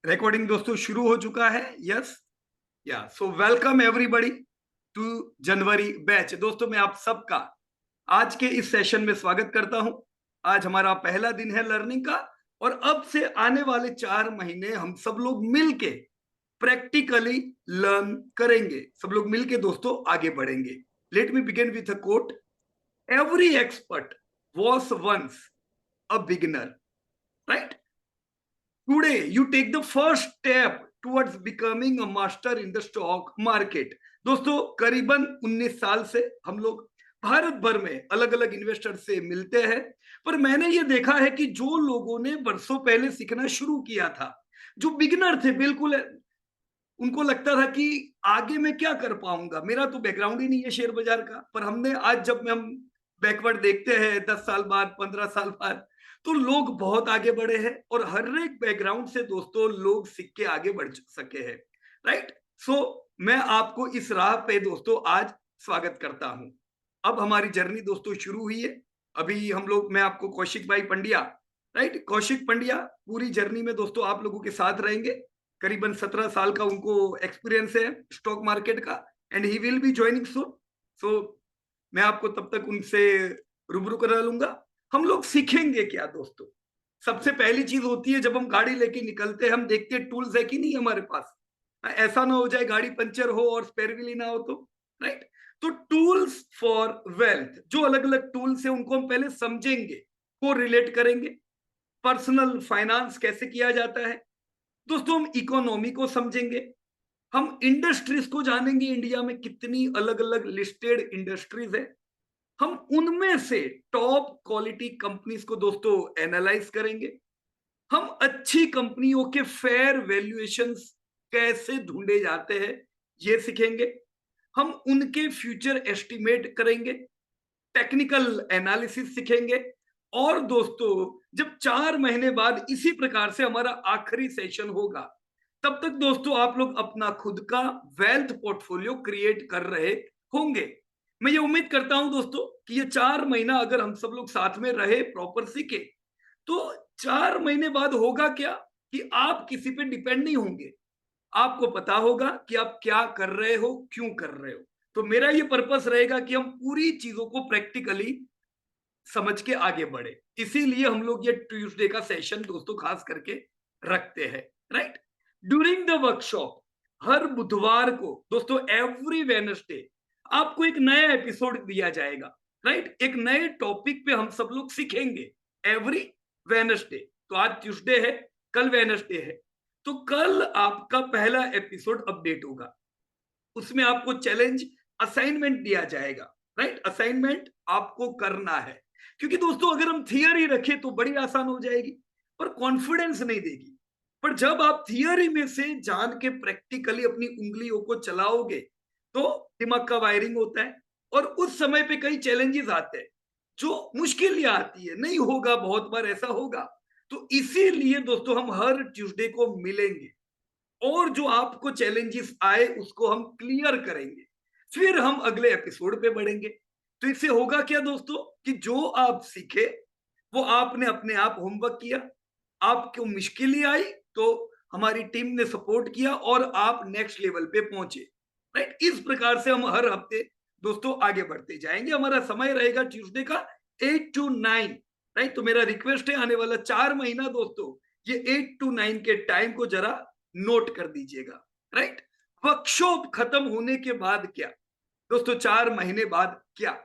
Recording दोस्तों शुरू हो चुका है। Yes, yeah so welcome everybody to January batch. दोस्तों मैं आप सबका आज के इस सेशन में स्वागत करता हूं। आज हमारा पहला दिन है लर्निंग का, और अब से आने वाले 4 महीने हम सब लोग मिलके प्रैक्टिकली लर्न करेंगे। सब लोग मिलके दोस्तों आगे बढ़ेंगे। Let me begin with a quote. Every expert was once a beginner, right? Today, you take the first step towards becoming a master in the stock market. दोस्तों करीबन 19 साल से हम लोग भारत भर में अलग अलग इन्वेस्टर से मिलते हैं, पर मैंने ये देखा है कि जो लोगों ने बरसों पहले सीखना शुरू किया था, जो बिगिनर थे, बिल्कुल उनको लगता था कि आगे मैं क्या कर पाऊंगा, मेरा तो बैकग्राउंड ही नहीं है शेयर बाजार का। पर हमने आज जब हम बैकवर्ड देखते हैं 10 साल बाद, 15 साल बाद, तो लोग बहुत आगे बढ़े हैं, और हर एक बैकग्राउंड से दोस्तों लोग सीख के आगे बढ़ सके हैं, राइट? सो मैं आपको इस राह पे दोस्तों आज स्वागत करता हूं। अब हमारी जर्नी दोस्तों शुरू हुई है। अभी हम लोग, मैं आपको कौशिक भाई पंड्या, राइट, कौशिक पंड्या पूरी जर्नी में दोस्तों आप लोगों के साथ रहेंगे। करीबन 17 साल का उनको एक्सपीरियंस है स्टॉक मार्केट का, and he will be joining soon. So मैं आपको तब तक उनसे रूबरू करा लूंगा। हम लोग सीखेंगे क्या दोस्तों? सबसे पहली चीज होती है, जब हम गाड़ी लेके निकलते हैं हम देखते हैं टूल्स है कि नहीं हमारे पास। ऐसा ना हो जाए गाड़ी पंचर हो और स्पेयर व्हील ही ना हो तो, राइट? तो टूल्स फॉर वेल्थ, जो अलग अलग टूल्स है उनको हम पहले समझेंगे, को रिलेट करेंगे। पर्सनल फाइनेंस कैसे किया जाता है दोस्तों, हम इकोनॉमी को समझेंगे। हम इंडस्ट्रीज को जानेंगे, इंडिया में कितनी अलग अलग लिस्टेड इंडस्ट्रीज है। हम उनमें से टॉप क्वालिटी कंपनीज को दोस्तों एनालाइज करेंगे। हम अच्छी कंपनियों के फेयर वैल्यूएशंस कैसे ढूंढे जाते हैं ये सीखेंगे। हम उनके फ्यूचर एस्टिमेट करेंगे, टेक्निकल एनालिसिस सीखेंगे। और दोस्तों जब 4 महीने बाद इसी प्रकार से हमारा आखिरी सेशन होगा, तब तक दोस्तों आप लोग अपना खुद का वेल्थ पोर्टफोलियो क्रिएट कर रहे होंगे। मैं ये उम्मीद करता हूं दोस्तों कि ये 4 महीना अगर हम सब लोग साथ में रहे, प्रॉपर सीखे, तो 4 महीने बाद होगा क्या कि आप किसी पे डिपेंड नहीं होंगे। आपको पता होगा कि आप क्या कर रहे हो, क्यों कर रहे हो। तो मेरा ये पर्पस रहेगा कि हम पूरी चीजों को प्रैक्टिकली समझ के आगे बढ़े। इसीलिए हम लोग ये ट्यूसडे का सेशन दोस्तों खास करके रखते हैं, राइट? ड्यूरिंग द वर्कशॉप हर बुधवार को दोस्तों, एवरी वेडनेसडे आपको एक नया एपिसोड दिया जाएगा, राइट? एक नए टॉपिक पे हम सब लोग सीखेंगे एवरी वेडनेसडे। तो आज ट्यूसडे है, कल वेडनेसडे है, तो कल आपका पहला एपिसोड अपडेट होगा। उसमें आपको चैलेंज असाइनमेंट दिया जाएगा, राइट? असाइनमेंट आपको करना है, क्योंकि दोस्तों अगर हम थियरी रखें तो बड़ी आसान हो जाएगी, पर कॉन्फिडेंस नहीं देगी। पर जब आप थियरी में से जान के प्रैक्टिकली अपनी उंगलियों को चलाओगे, तो दिमाग का वायरिंग होता है, और उस समय पे कई चैलेंजेस आते हैं, जो मुश्किल आती है, नहीं होगा, बहुत बार ऐसा होगा। तो इसीलिए दोस्तों हम हर ट्यूसडे को मिलेंगे, और जो आपको चैलेंजेस आए उसको हम क्लियर करेंगे, फिर हम अगले एपिसोड पे बढ़ेंगे। तो इससे होगा क्या दोस्तों कि जो आप सीखे वो आपने अपने आप होमवर्क किया, आपको मुश्किल ही आई तो हमारी टीम ने सपोर्ट किया और आप नेक्स्ट लेवल पे पहुंचे, राइट? इस प्रकार से हम हर हफ्ते दोस्तों आगे बढ़ते जाएंगे। हमारा समय रहेगा ट्यूसडे का 8 to 9, राइट? तो मेरा रिक्वेस्ट है, आने वाला 4 महीना दोस्तों ये 8 to 9 के टाइम को जरा नोट कर दीजिएगा, राइट? वर्कशॉप खत्म होने के बाद क्या दोस्तों, 4 महीने बाद क्या,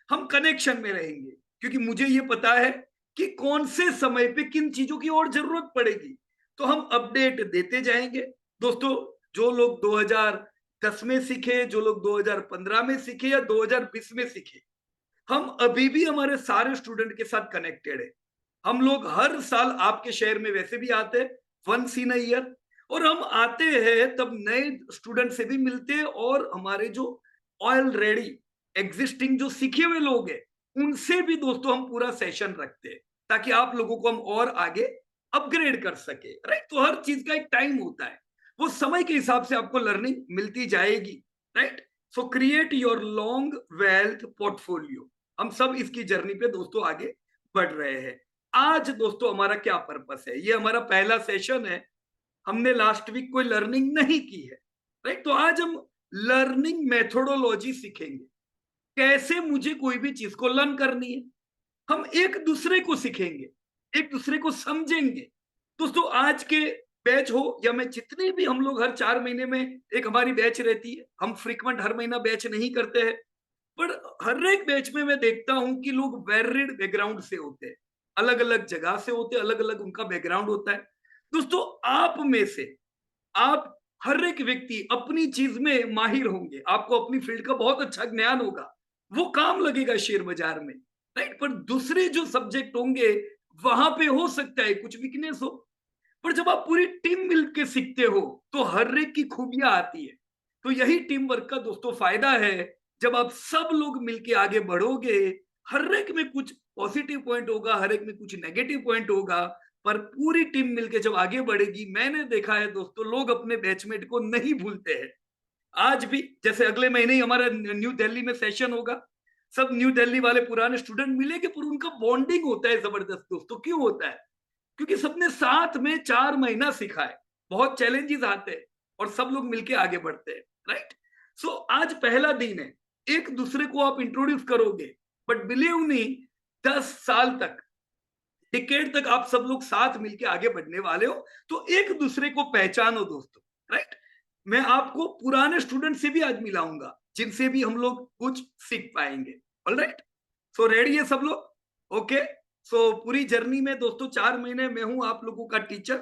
हम कनेक्शन में रहेंगे, क्योंकि मुझे ये पता है कि कौन से समय पे किन चीजों की और जरूरत पड़ेगी। तो हम अपडेट देते जाएंगे दोस्तों। जो लोग 2010 में सीखे, जो लोग 2015 में सीखे या 2020 में सीखे, हम अभी भी हमारे सारे स्टूडेंट के साथ कनेक्टेड है। हम लोग हर साल आपके शहर में वैसे भी आते हैं, वंस इन अ ईयर, और हम आते हैं तब नए स्टूडेंट से भी मिलते हैं, और हमारे जो ऑलरेडी एग्जिस्टिंग जो सीखे हुए लोग हैं उनसे भी दोस्तों हम पूरा सेशन रखते हैं, ताकि आप लोगों को हम और आगे अपग्रेड कर सके, राइट? तो हर चीज का एक टाइम होता है, वो समय के हिसाब से आपको लर्निंग मिलती जाएगी, right? So create your long wealth portfolio. हम सब इसकी जर्नी पे दोस्तों आगे बढ़ रहे हैं। आज दोस्तों हमारा क्या पर्पस है, ये हमारा पहला सेशन है, हमने लास्ट वीक कोई लर्निंग नहीं की है, राइट? तो आज हम लर्निंग मेथोडोलॉजी सीखेंगे, कैसे मुझे कोई भी चीज को लर्न करनी है। हम एक दूसरे को सीखेंगे, एक दूसरे को समझेंगे। दोस्तों आज के बैच हो या मैं जितने भी, हम लोग हर 4 महीने में एक हमारी बैच रहती है। हम फ्रीक्वेंट हर महीना बैच नहीं करते हैं, पर हर एक बैच में मैं देखता हूं कि लोग वेरिड बैकग्राउंड से होते हैं, अलग अलग जगह से होते हैं, अलग अलग उनका बैकग्राउंड होता है। दोस्तों आप में से आप हर एक व्यक्ति अपनी चीज में माहिर होंगे, आपको अपनी फील्ड का बहुत अच्छा ज्ञान होगा, वो काम लगेगा शेयर बाजार में, राइट? पर दूसरे जो सब्जेक्ट होंगे वहां पे हो सकता है कुछ वीकनेस हो, पर जब आप पूरी टीम मिलकर सीखते हो तो हर एक की खूबियां आती है। तो यही टीम वर्क का दोस्तों फायदा है। जब आप सब लोग मिलके आगे बढ़ोगे, हर एक में कुछ पॉजिटिव पॉइंट होगा, हर एक में कुछ नेगेटिव पॉइंट होगा, पर पूरी टीम मिलके जब आगे बढ़ेगी, मैंने देखा है दोस्तों लोग अपने बैचमेट को नहीं भूलते हैं। आज भी जैसे अगले महीने ही हमारा न्यू दिल्ली में सेशन होगा, सब न्यू दिल्ली वाले पुराने स्टूडेंट मिलेंगे, पर उनका बॉन्डिंग होता है जबरदस्त दोस्तों। क्यों होता है? क्योंकि सबने साथ में 4 महीना सीखा है, बहुत चैलेंजेस आते हैं और सब लोग मिलके आगे बढ़ते हैं, राइट? सो आज पहला दिन है, एक दूसरे को आप इंट्रोड्यूस करोगे, बट बिलीव नहीं, 10 साल तक, डिकेड तक आप सब लोग साथ मिलके आगे बढ़ने वाले हो। तो एक दूसरे को पहचानो दोस्तों, राइट? मैं आपको पुराने स्टूडेंट से भी आज मिलाऊंगा, जिनसे भी हम लोग कुछ सीख पाएंगे। ऑलराइट, सो रेडी है सब लोग? ओके, सो पूरी जर्नी में दोस्तों 4 महीने मैं हूं आप लोगों का टीचर।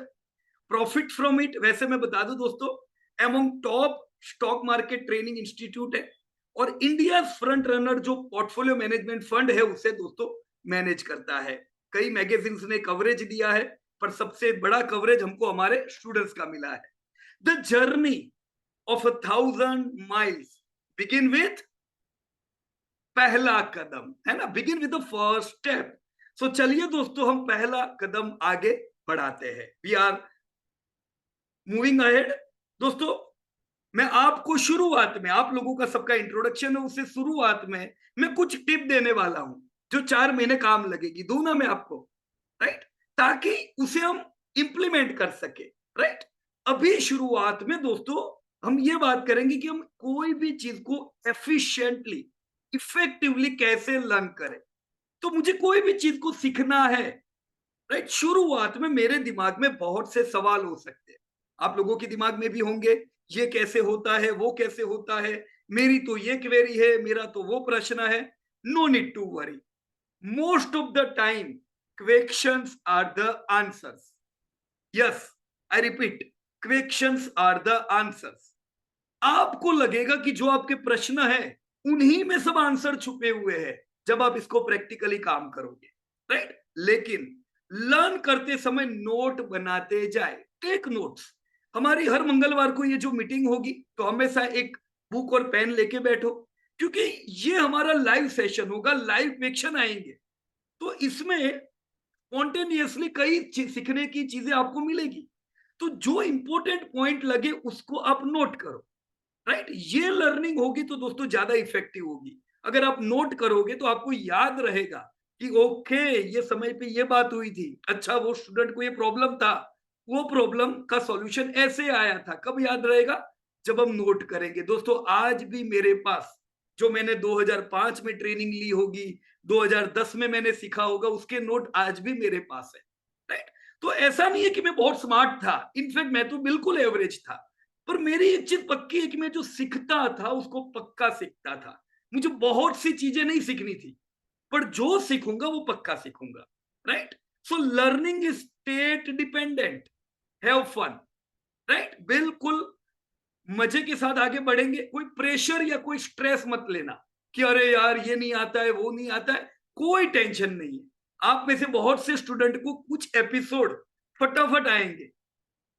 प्रॉफिट फ्रॉम इट, वैसे मैं बता दूं दोस्तों, among top stock market training institute है, और इंडिया फ्रंट रनर जो पोर्टफोलियो मैनेजमेंट फंड है उसे दोस्तों मैनेज करता है। कई मैगजीन्स ने कवरेज दिया है, पर सबसे बड़ा कवरेज हमको हमारे स्टूडेंट्स का मिला है। The journey of 1,000 miles begin with पहला कदम, है ना? Begin with the first step. So चलिए दोस्तों, हम पहला कदम आगे बढ़ाते हैं। We are moving ahead. दोस्तों मैं आपको शुरुआत में, आप लोगों का सबका इंट्रोडक्शन है, उससे शुरुआत में मैं कुछ टिप देने वाला हूं जो 4 महीने काम लगेगी, दूं ना मैं आपको, राइट? ताकि उसे हम इंप्लीमेंट कर सके, राइट? अभी शुरुआत में दोस्तों हम ये बात करेंगे कि हम कोई भी चीज को एफिशिएंटली, इफेक्टिवली कैसे लर्न करें। तो मुझे कोई भी चीज को सीखना है, राइट? शुरुआत में मेरे दिमाग में बहुत से सवाल हो सकते हैं, आप लोगों के दिमाग में भी होंगे, ये कैसे होता है, वो कैसे होता है, मेरी तो ये क्वेरी है, मेरा तो वो प्रश्न है। No need to worry, most of the time questions are the answers. Yes, I repeat, questions are the answers. आपको लगेगा कि जो आपके प्रश्न है उन्हीं में सब आंसर छुपे हुए हैं जब आप इसको प्रैक्टिकली काम करोगे, राइट? लेकिन लर्न करते समय नोट बनाते जाए, टेक नोट्स। हमारी हर मंगलवार को ये जो मीटिंग होगी, तो हमेशा एक बुक और पेन लेके बैठो, क्योंकि ये हमारा लाइव सेशन होगा, लाइव क्वेश्चन आएंगे। तो इसमें स्पॉन्टेनियसली कई सीखने की चीजें आपको मिलेगी। तो जो इंपॉर्टेंट पॉइंट लगे उसको आप नोट करो, राइट? ये लर्निंग होगी तो दोस्तों ज्यादा इफेक्टिव होगी। अगर आप नोट करोगे तो आपको याद रहेगा कि ओके, ये समय पे ये बात हुई थी, अच्छा वो स्टूडेंट को ये प्रॉब्लम था, वो प्रॉब्लम का सॉल्यूशन ऐसे आया था। कब याद रहेगा? जब हम नोट करेंगे। दोस्तों आज भी मेरे पास, जो मैंने 2005 में ट्रेनिंग ली होगी, 2010 में मैंने सीखा होगा, उसके नोट आज भी मेरे पास है, राइट? तो ऐसा नहीं है कि मैं बहुत स्मार्ट था, इनफैक्ट मैं तो बिल्कुल एवरेज था, पर मेरी एक चीज पक्की है कि मैं जो सीखता था उसको पक्का सीखता था। मुझे बहुत सी चीजें नहीं सीखनी थी, पर जो सीखूंगा वो पक्का सीखूंगा, right? So learning is state dependent, have fun, right? बिल्कुल मजे के साथ आगे बढ़ेंगे। कोई प्रेशर या कोई स्ट्रेस मत लेना कि अरे यार ये नहीं आता है, वो नहीं आता है। कोई टेंशन नहीं है। आप में से बहुत से स्टूडेंट को कुछ एपिसोड फटाफट आएंगे,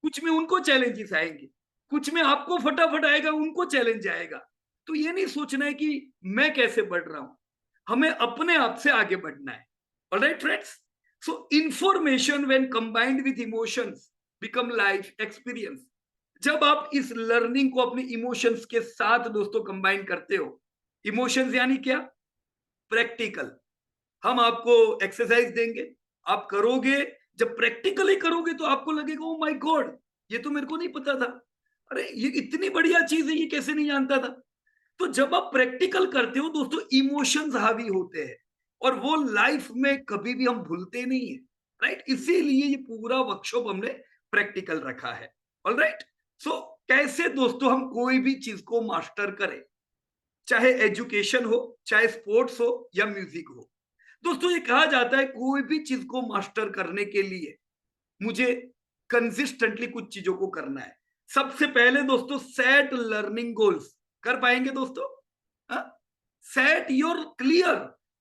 कुछ में उनको चैलेंजेस आएंगे, कुछ में आपको फटाफट आएगा, उनको चैलेंज आएगा। तो ये नहीं सोचना है कि मैं कैसे बढ़ रहा हूं, हमें अपने आप से आगे बढ़ना है। Alright friends, so information when combined with emotions become life experience. जब आप इस लर्निंग को अपने इमोशंस के साथ दोस्तों कंबाइन करते हो, इमोशंस यानी क्या? प्रैक्टिकल। हम आपको एक्सरसाइज देंगे, आप करोगे, जब प्रैक्टिकली करोगे तो आपको लगेगा ओ माय गॉड, ये तो मेरे को नहीं पता था, अरे ये इतनी बढ़िया चीज है, ये कैसे नहीं जानता था। तो जब आप प्रैक्टिकल करते हो दोस्तों, इमोशंस हावी होते हैं और वो लाइफ में कभी भी हम भूलते नहीं है, राइट। इसीलिए ये पूरा वर्कशॉप हमने प्रैक्टिकल रखा है। ऑलराइट। सो कैसे दोस्तों हम कोई भी चीज को मास्टर करें, चाहे एजुकेशन हो, चाहे स्पोर्ट्स हो या म्यूजिक हो। दोस्तों ये कहा जाता है कोई भी चीज को मास्टर करने के लिए मुझे कंसिस्टेंटली कुछ चीजों को करना है। सबसे पहले दोस्तों सेट लर्निंग गोल्स। कर पाएंगे दोस्तों? Set your clear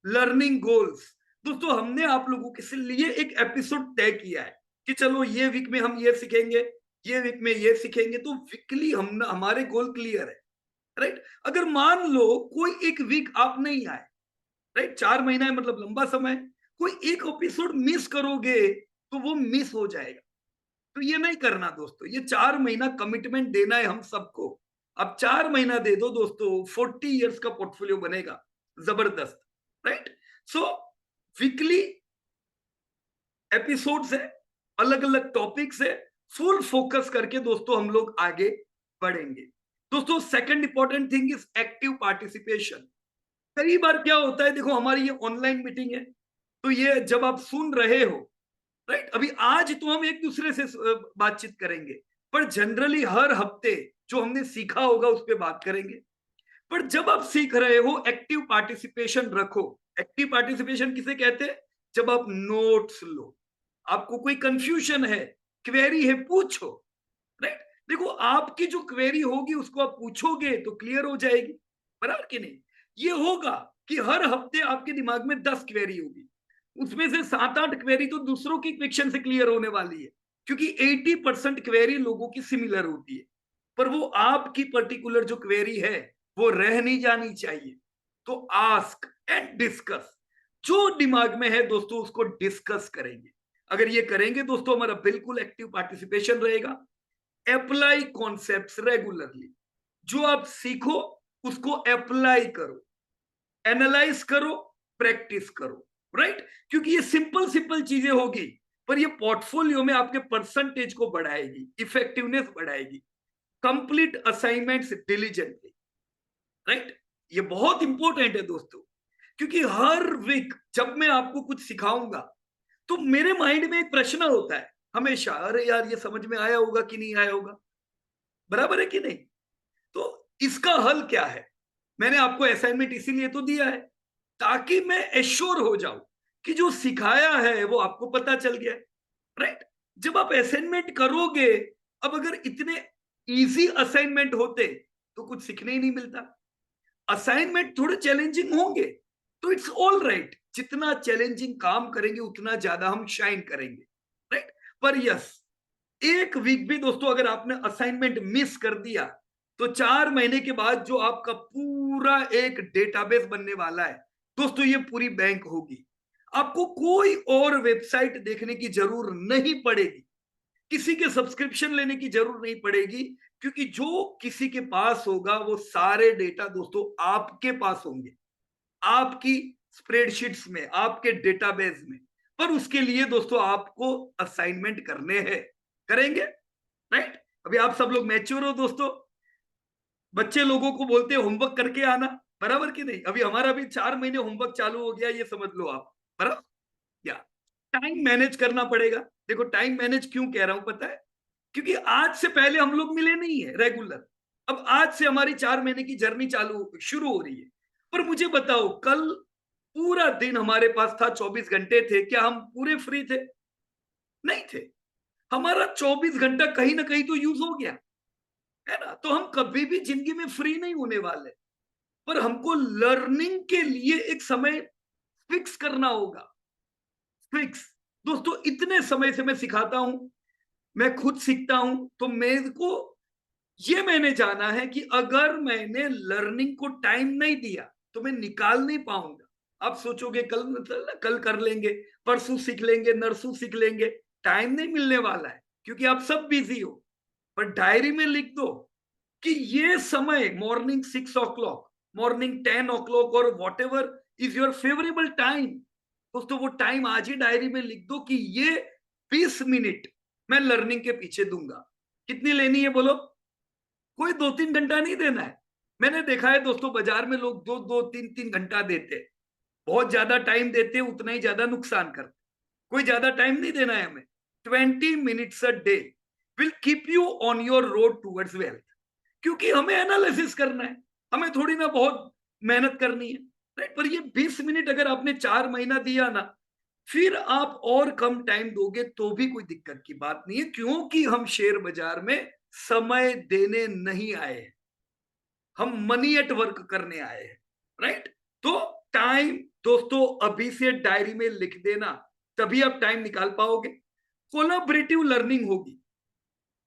learning goals. दोस्तों हमने आप लोगों के लिए एक एपिसोड तय किया है कि चलो ये वीक में हम ये सीखेंगे, ये वीक में ये सीखेंगे, तो वीकली हम हमारे गोल क्लियर है, राइट। अगर मान लो कोई एक वीक आप नहीं आए, राइट, 4 महीना है मतलब लंबा समय, कोई एक एपिसोड मिस करोगे तो वो मिस हो जाएगा। तो ये नहीं करना दोस्तों, ये 4 महीना कमिटमेंट देना है हम सबको। अब 4 महीना दे दो दोस्तों, 40 इयर्स का पोर्टफोलियो बनेगा जबरदस्त, राइट। सो वीकली एपिसोड्स है, अलग अलग टॉपिक्स है, फुल फोकस करके दोस्तों हम लोग आगे बढ़ेंगे। दोस्तों second important thing is active participation. कई बार क्या होता है, देखो हमारी ये ऑनलाइन मीटिंग है, तो ये जब आप सुन रहे हो, राइट, अभी आज तो हम एक दूसरे से बातचीत करेंगे, पर जनरली हर हफ्ते जो हमने सीखा होगा उस पर बात करेंगे। पर जब आप सीख रहे हो एक्टिव पार्टिसिपेशन रखो। एक्टिव पार्टिसिपेशन किसे कहते हैं? जब आप नोट्स लो, आपको कोई कंफ्यूजन है, क्वेरी है, पूछो, राइट। देखो आपकी जो क्वेरी होगी उसको आप पूछोगे तो क्लियर हो जाएगी, बराबर कि नहीं। ये होगा कि हर हफ्ते आपके दिमाग में 10 क्वेरी होगी, उसमें से 7-8 क्वेरी तो दूसरों की क्वेश्चन से क्लियर होने वाली है, क्योंकि 80% क्वेरी लोगों की सिमिलर होती है, पर वो आपकी पर्टिकुलर जो क्वेरी है वो रह नहीं जानी चाहिए। तो आस्क एंड डिस्कस, जो दिमाग में है दोस्तों उसको डिस्कस करेंगे। अगर ये करेंगे दोस्तों, हमारा बिल्कुल एक्टिव पार्टिसिपेशन रहेगा। अप्लाई कॉन्सेप्ट्स रेगुलरली, जो आप सीखो उसको अप्लाई करो, एनालाइज करो, प्रैक्टिस करो, राइट। क्योंकि ये सिंपल सिंपल चीजें होगी, पर ये पोर्टफोलियो में आपके परसेंटेज को बढ़ाएगी, इफेक्टिवनेस बढ़ाएगी। Complete assignments diligently, right. ये बहुत इंपॉर्टेंट है दोस्तों, क्योंकि हर वीक जब मैं आपको कुछ सिखाऊंगा तो मेरे माइंड में एक प्रश्न होता है हमेशा, अरे यार ये समझ में आया होगा कि नहीं आया होगा, बराबर है कि नहीं। तो इसका हल क्या है? मैंने आपको असाइनमेंट इसीलिए तो दिया है ताकि मैं एश्योर हो जाऊं कि जो सिखाया है वो आपको पता चल गया, राइट। जब आप असाइनमेंट करोगे, अब अगर इतने इजी असाइनमेंट होते तो कुछ सीखने ही नहीं मिलता। असाइनमेंट थोड़े चैलेंजिंग होंगे तो इट्स ऑल राइट, जितना चैलेंजिंग काम करेंगे उतना ज्यादा हम शाइन करेंगे, राइट। पर यस, एक वीक भी दोस्तों अगर आपने असाइनमेंट मिस कर दिया तो 4 महीने के बाद जो आपका पूरा एक डेटाबेस बनने वाला है दोस्तों, ये पूरी बैंक होगी। आपको कोई और वेबसाइट देखने की जरूरत नहीं पड़ेगी, किसी के सब्सक्रिप्शन लेने की जरूरत नहीं पड़ेगी, क्योंकि जो किसी के पास होगा वो सारे डेटा दोस्तों आपके पास होंगे, आपकी स्प्रेडशीट्स में, आपके डेटाबेस में। पर उसके लिए दोस्तों आपको असाइनमेंट करने हैं, करेंगे, राइट। अभी आप सब लोग मैच्योर हो दोस्तों, बच्चे लोगों को बोलते हैं होमवर्क करके आना, बराबर कि नहीं। अभी हमारा भी 4 महीने होमवर्क चालू हो गया, ये समझ लो आप, बराबर। या टाइम मैनेज करना पड़ेगा। देखो टाइम मैनेज क्यों कह रहा हूं पता है, क्योंकि आज से पहले हम लोग मिले नहीं है रेगुलर। अब आज से हमारी 4 महीने की जर्नी चालू शुरू हो रही है। पर मुझे बताओ, कल पूरा दिन हमारे पास था, 24 घंटे थे, क्या हम पूरे फ्री थे? नहीं थे। हमारा 24 घंटा कहीं ना कहीं तो यूज हो गया है ना। तो हम कभी भी जिंदगी में फ्री नहीं होने वाले, पर हमको लर्निंग के लिए एक समय फिक्स करना होगा। फिक्स दोस्तों, इतने समय से मैं सिखाता हूं, मैं खुद सीखता हूं, तो मेरे को ये मैंने जाना है कि अगर मैंने लर्निंग को टाइम नहीं दिया तो मैं निकाल नहीं पाऊंगा। आप सोचोगे कल कर लेंगे, परसों सीख लेंगे, नरसों सीख लेंगे, टाइम नहीं मिलने वाला है, क्योंकि आप सब बिजी हो। पर डायरी में लिख दो कि ये समय मॉर्निंग 6 o'clock, मॉर्निंग 10 o'clock और what ever is your favourable time. दोस्तों वो टाइम आज ही डायरी में लिख दो कि ये 20 मिनट मैं लर्निंग के पीछे दूंगा। कितनी लेनी है बोलो? कोई 2-3 घंटा नहीं देना है। मैंने देखा है दोस्तों, बाजार में लोग 2-2, 3-3 घंटा देते हैं। बहुत ज्यादा टाइम देते हैं, उतना ही ज्यादा नुकसान करते। कोई ज्यादा टाइम नहीं देना है हमें। 20 minutes a day will keep you on your road towards wealth। क्योंकि हमें एनालिसिस करना है, हमें थोड़ी ना बहुत मेहनत करनी है, राइट। पर ये 20 मिनट अगर आपने 4 महीना दिया ना, फिर आप और कम टाइम दोगे तो भी कोई दिक्कत की बात नहीं है, क्योंकि हम शेयर बाजार में समय देने नहीं आए हैं, हम मनी एट वर्क करने आए हैं, राइट। तो टाइम दोस्तों अभी से डायरी में लिख देना, तभी आप टाइम निकाल पाओगे। कोलाबरेटिव लर्निंग होगी,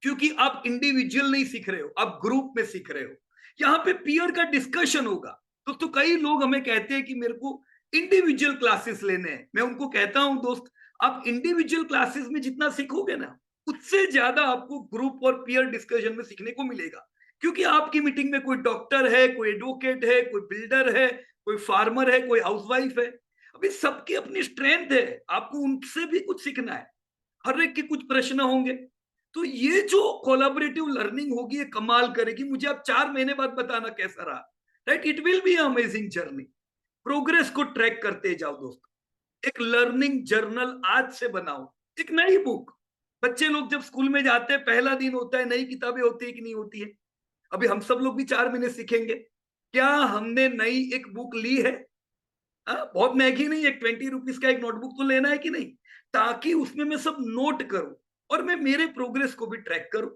क्योंकि आप इंडिविजुअल नहीं सीख रहे हो, आप ग्रुप में सीख रहे हो। यहां पे पीयर का डिस्कशन होगा। दोस्तों कई लोग हमें कहते हैं कि मेरे को इंडिविजुअल क्लासेस लेने हैं। मैं उनको कहता हूं दोस्त, आप इंडिविजुअल क्लासेस में जितना सीखोगे ना, उससे ज्यादा आपको ग्रुप और पीयर डिस्कशन में सीखने को मिलेगा। क्योंकि आपकी मीटिंग में कोई डॉक्टर है, कोई एडवोकेट है, कोई बिल्डर है, कोई फार्मर है, कोई हाउसवाइफ है। अभी सबकी अपनी स्ट्रेंथ है, आपको उनसे भी कुछ सीखना है। हर एक के कुछ प्रश्न होंगे। तो ये जो कोलैबोरेटिव लर्निंग होगी ये कमाल करेगी। मुझे आप 4 महीने बाद बताना कैसा रहा, right. It will be amazing journey. Progress को ट्रैक करते जाओ दोस्तों। एक लर्निंग जर्नल आज से बनाओ, एक नई बुक। बच्चे लोग जब स्कूल में जाते हैं, पहला दिन होता है, नई किताबें होती है कि नहीं होती है? अभी हम सब लोग भी 4 महीने सीखेंगे। क्या हमने नई एक बुक ली है? बहुत महंगी नहीं, एक 20 रुपीज का एक नोटबुक तो लेना है कि नहीं, ताकि उसमें मैं सब नोट करूं और मैं मेरे प्रोग्रेस को भी ट्रैक करूं,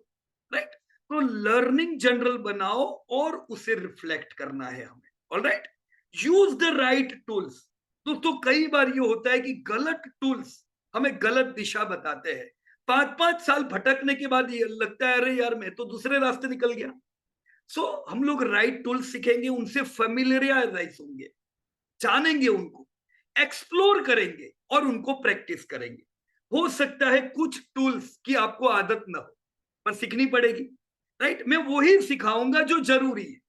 राइट। तो लर्निंग जनरल बनाओ और उसे रिफ्लेक्ट करना है हमें। Alright, use the right tools. दोस्तों कई बार ये होता है कि गलत टूल्स हमें गलत दिशा बताते हैं। 5-5 साल भटकने के बाद ये लगता है, अरे यार मैं तो दूसरे रास्ते निकल गया। हम लोग राइट टूल्स सीखेंगे, उनसे फेमिलियराइज होंगे, जानेंगे उनको, एक्सप्लोर करेंगे और उनको प्रैक्टिस करेंगे। हो सकता है कुछ टूल्स की आपको आदत ना हो, पर सीखनी पड़ेगी, राइट। मैं वही सिखाऊंगा जो जरूरी है,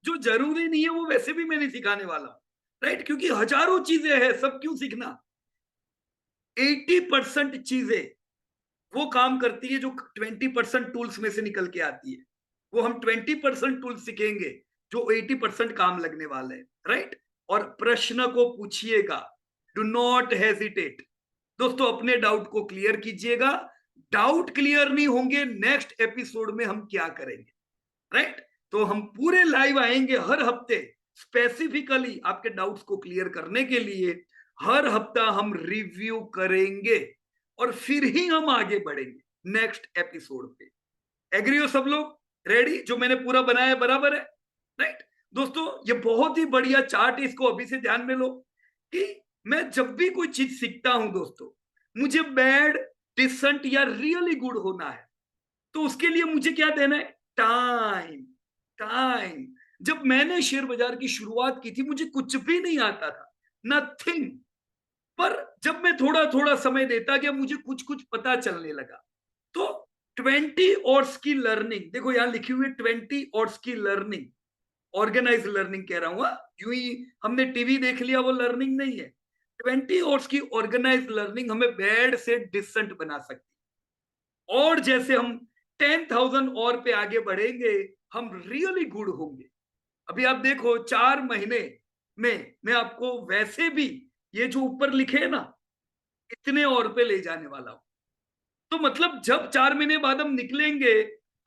जो जरूरी नहीं है वो वैसे भी मैं नहीं सिखाने वाला हूं, राइट। क्योंकि हजारों चीजें हैं, सब क्यों सीखना। 80% चीजें वो काम करती है जो 20% टूल्स में से निकल के आती है। वो हम 20% टूल्स सीखेंगे जो 80% काम लगने वाले हैं, राइट। और प्रश्न को पूछिएगा, डू नॉट हेजिटेट। दोस्तों अपने डाउट को क्लियर कीजिएगा। डाउट क्लियर नहीं होंगे, नेक्स्ट एपिसोड में हम क्या करेंगे, राइट। तो हम पूरे लाइव आएंगे हर हफ्ते, स्पेसिफिकली आपके डाउट्स को क्लियर करने के लिए। हर हफ्ता हम रिव्यू करेंगे और फिर ही हम आगे बढ़ेंगे नेक्स्ट एपिसोड पे। एग्री हो सब लोग? रेडी? जो मैंने पूरा बनाया बराबर है, राइट। दोस्तों ये बहुत ही बढ़िया चार्ट है, इसको अभी से ध्यान में लो कि मैं जब भी कोई चीज सीखता हूं दोस्तों, मुझे बैड, डिसेंट या रियली गुड होना है, तो उसके लिए मुझे क्या देना है? टाइम। टाइम। जब मैंने शेयर बाजार की शुरुआत की थी, मुझे कुछ भी नहीं आता था, नथिंग। पर जब मैं थोड़ा थोड़ा समय देता गया, मुझे कुछ कुछ पता चलने लगा। तो 20 आवर्स की लर्निंग, देखो यहां लिखी हुई 20 आवर्स की लर्निंग, ऑर्गेनाइज लर्निंग कह रहा हूं। यूं ही हमने टीवी देख लिया वो लर्निंग नहीं है। 20 आवर्स की ऑर्गेनाइज लर्निंग हमें बैड से डिसेंट बना सकती है। और जैसे हम 10,000 और पे आगे बढ़ेंगे, हम रियली गुड होंगे। अभी आप देखो 4 महीने में मैं आपको वैसे भी ये जो ऊपर लिखे है ना, इतने और पे ले जाने वाला हूं। तो मतलब जब 4 महीने बाद हम निकलेंगे,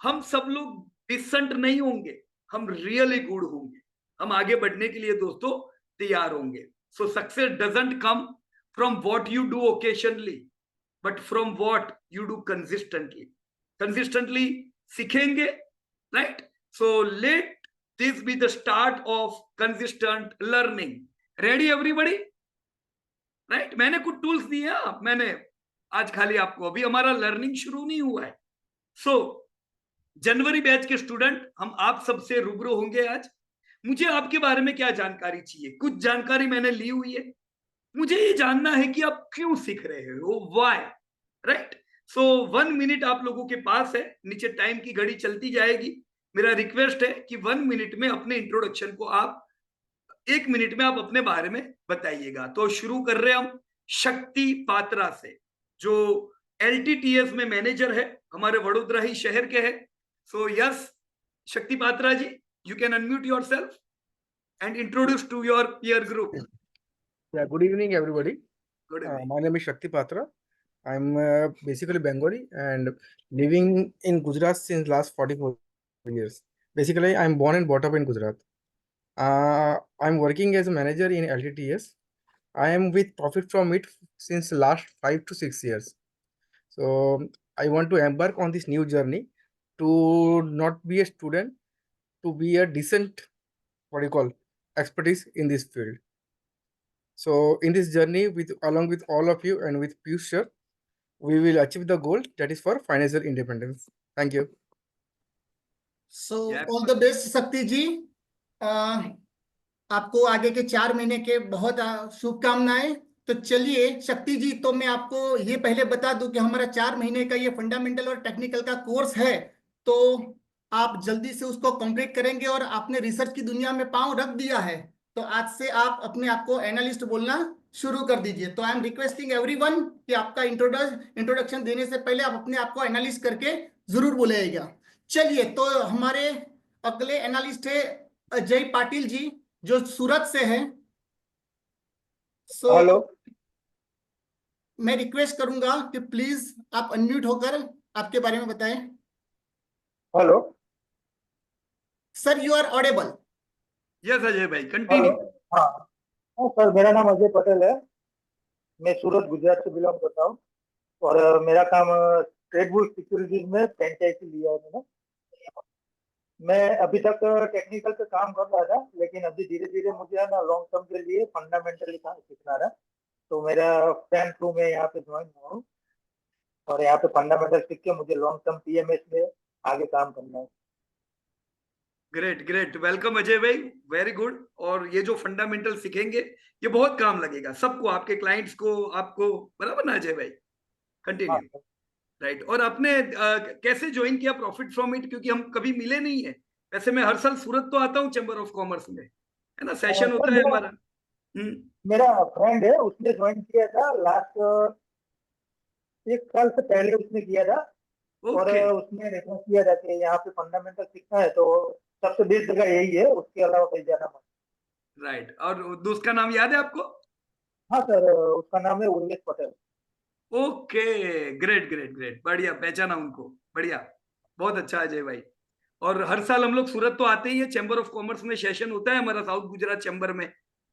हम सब लोग डिसेंट नहीं होंगे, हम रियली गुड होंगे। हम आगे बढ़ने के लिए दोस्तों तैयार होंगे। So success doesn't come from what you do occasionally, but from what you do consistently. Consistently सीखेंगे, right. So let this be the start of consistent learning. Ready everybody? Right. मैंने कुछ टूल्स दिए, मैंने आज खाली आपको, अभी हमारा लर्निंग शुरू नहीं हुआ है। जनवरी बैच के स्टूडेंट, हम आप सबसे रूबरू होंगे आज। मुझे आपके बारे में क्या जानकारी चाहिए? कुछ जानकारी मैंने ली हुई है। मुझे ये जानना है कि आप क्यों सीख रहे हो, व्हाई, राइट। 1 मिनट आप लोगों के पास है, नीचे टाइम की घड़ी चलती जाएगी। मेरा रिक्वेस्ट है कि 1 मिनट में अपने इंट्रोडक्शन को आप, 1 मिनट में आप अपने बारे में बताइएगा। तो शुरू कर रहे हैं हम शक्ति पात्रा से, जो LTTS में मैनेजर है, हमारे वडोदरा ही शहर के हैं। So yes, Shakti Patra ji, you can unmute yourself and introduce to your peer group. Yeah, good evening, everybody. Good evening. My name is Shakti Patra. I'm basically Bengali and living in Gujarat since last 44 years. Basically, I'm born and brought up in Gujarat. I'm working as a manager in LTTS. I am with profit from it since last 5 to 6 years. So I want to embark on this new journey to not be a student, to be a decent, what do you call, expertise in this field. So in this journey, with along with all of you and with Piyush sir, we will achieve the goal that is for financial independence. Thank you. So Yeah. all the best, शक्ति जी। आपको आगे के 4 महीने के बहुत शुभकामनाएं। तो चलिए शक्ति जी, तो मैं आपको ये पहले बता दूं कि हमारा 4 महीने का ये फंडामेंटल और टेक्निकल का कोर्स है। तो आप जल्दी से उसको कंप्लीट करेंगे और आपने रिसर्च की दुनिया में पांव रख दिया है, तो आज से आप अपने आप को एनालिस्ट बोलना शुरू कर दीजिए। तो आई एम रिक्वेस्टिंग एवरीवन कि आपका इंट्रोडक्शन देने से पहले आप अपने आप को एनालिस्ट करके जरूर बोलिएगा। चलिए, तो हमारे अगले एनालिस्ट है अजय पाटिल जी, जो सूरत से है। सो हेलो, मैं रिक्वेस्ट करूंगा कि प्लीज आप अनम्यूट होकर आपके बारे में बताएं। Hello, sir, you are audible. Yes Ajay भाई, हेलो। कंटिन्यू। हाँ हाँ सर, मेरा नाम अजय पटेल है। मैं सूरत गुजरात से बिलोंग करता हूँ और मेरा काम ट्रेड बुल सिक्योरिटीज में फ्रेंचाइजी लिया है मैंने। मैं अभी तक टेक्निकल पे काम कर रहा था, लेकिन अभी धीरे धीरे मुझे है ना लॉन्ग टर्म के लिए फंडामेंटली काम सीखना है। तो मेरा फ्रेंड थ्रू में यहाँ पे ज्वाइन हुआ हूँ और यहाँ पे फंडामेंटल सीख के मुझे लॉन्ग टर्म पीएमएस में आगे काम करना है। ग्रेट ग्रेट, वेलकम अजय भाई, वेरी गुड। और ये जो फंडामेंटल सीखेंगे ये बहुत काम लगेगा सबको, आपके क्लाइंट्स को, आपको, बराबर ना अजय भाई? कंटिन्यू। राइट। और आपने कैसे ज्वाइन किया प्रॉफिट फ्रॉम इट? क्योंकि हम कभी मिले नहीं है। वैसे मैं हर साल सूरत तो आता हूँ चैम्बर ऑफ कॉमर्स में, है ना, सेशन होता है हमारा। मेरा फ्रेंड है, उसने ज्वाइन किया था लास्ट 1 साल से पहले उसने किया था। और उसने रिक्वेस्ट किया था कि यहाँ पे फंडामेंटल सीखना है, तो सबसे बेस्ट जगह यही है, उसके अलावा कहीं जाना मत। राइट। और दोस्त का नाम याद है आपको? हाँ सर, उसका नाम है Urvesh Patel. Okay, great great great, बढ़िया, पहचाना उनको, बढ़िया, बहुत अच्छा अजय भाई। और हर साल हम लोग सूरत तो आते ही है, चैम्बर ऑफ कॉमर्स में सेशन होता है हमारा साउथ गुजरात चैम्बर में,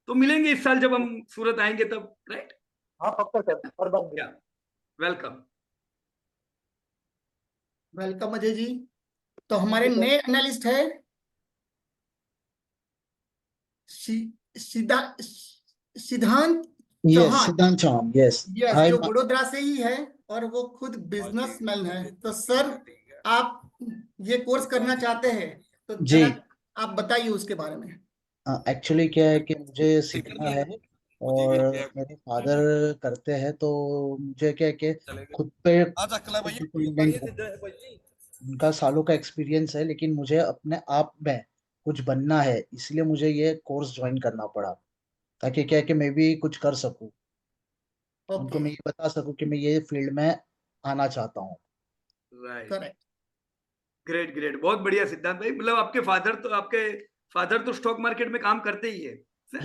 तो मिलेंगे इस साल जब हम सूरत आएंगे तब, राइट? हाँ पक्का सर, हर बार। वेलकम। वेलकम अजय जी। तो हमारे नए एनालिस्ट है सिद्धांत चौहान। यस, जो वडोदरा से ही है और वो खुद बिजनेसमैन है। तो सर, आप ये कोर्स करना चाहते हैं, तो जी, जरा आप बताइए उसके बारे में। एक्चुअली क्या है कि मुझे सीखना है और मेरे फादर करते हैं, तो मुझे क्या है कि खुद पे डिपेंडेंट हूँ। उनका सालों का एक्सपीरियंस है, लेकिन मुझे अपने आप में कुछ बनना है, इसलिए मुझे ये कोर्स ज्वाइन करना पड़ा, ताकि क्या है कि मैं भी कुछ कर सकूं। उनको मैं ये बता सकूं कि मैं ये फील्ड में आना चाहता हूँ। Right, correct. ग्रेट ग्रेट, बहुत बढ़िया सिद्धांत भाई। मतलब आपके फादर तो स्टॉक मार्केट में काम करते ही है?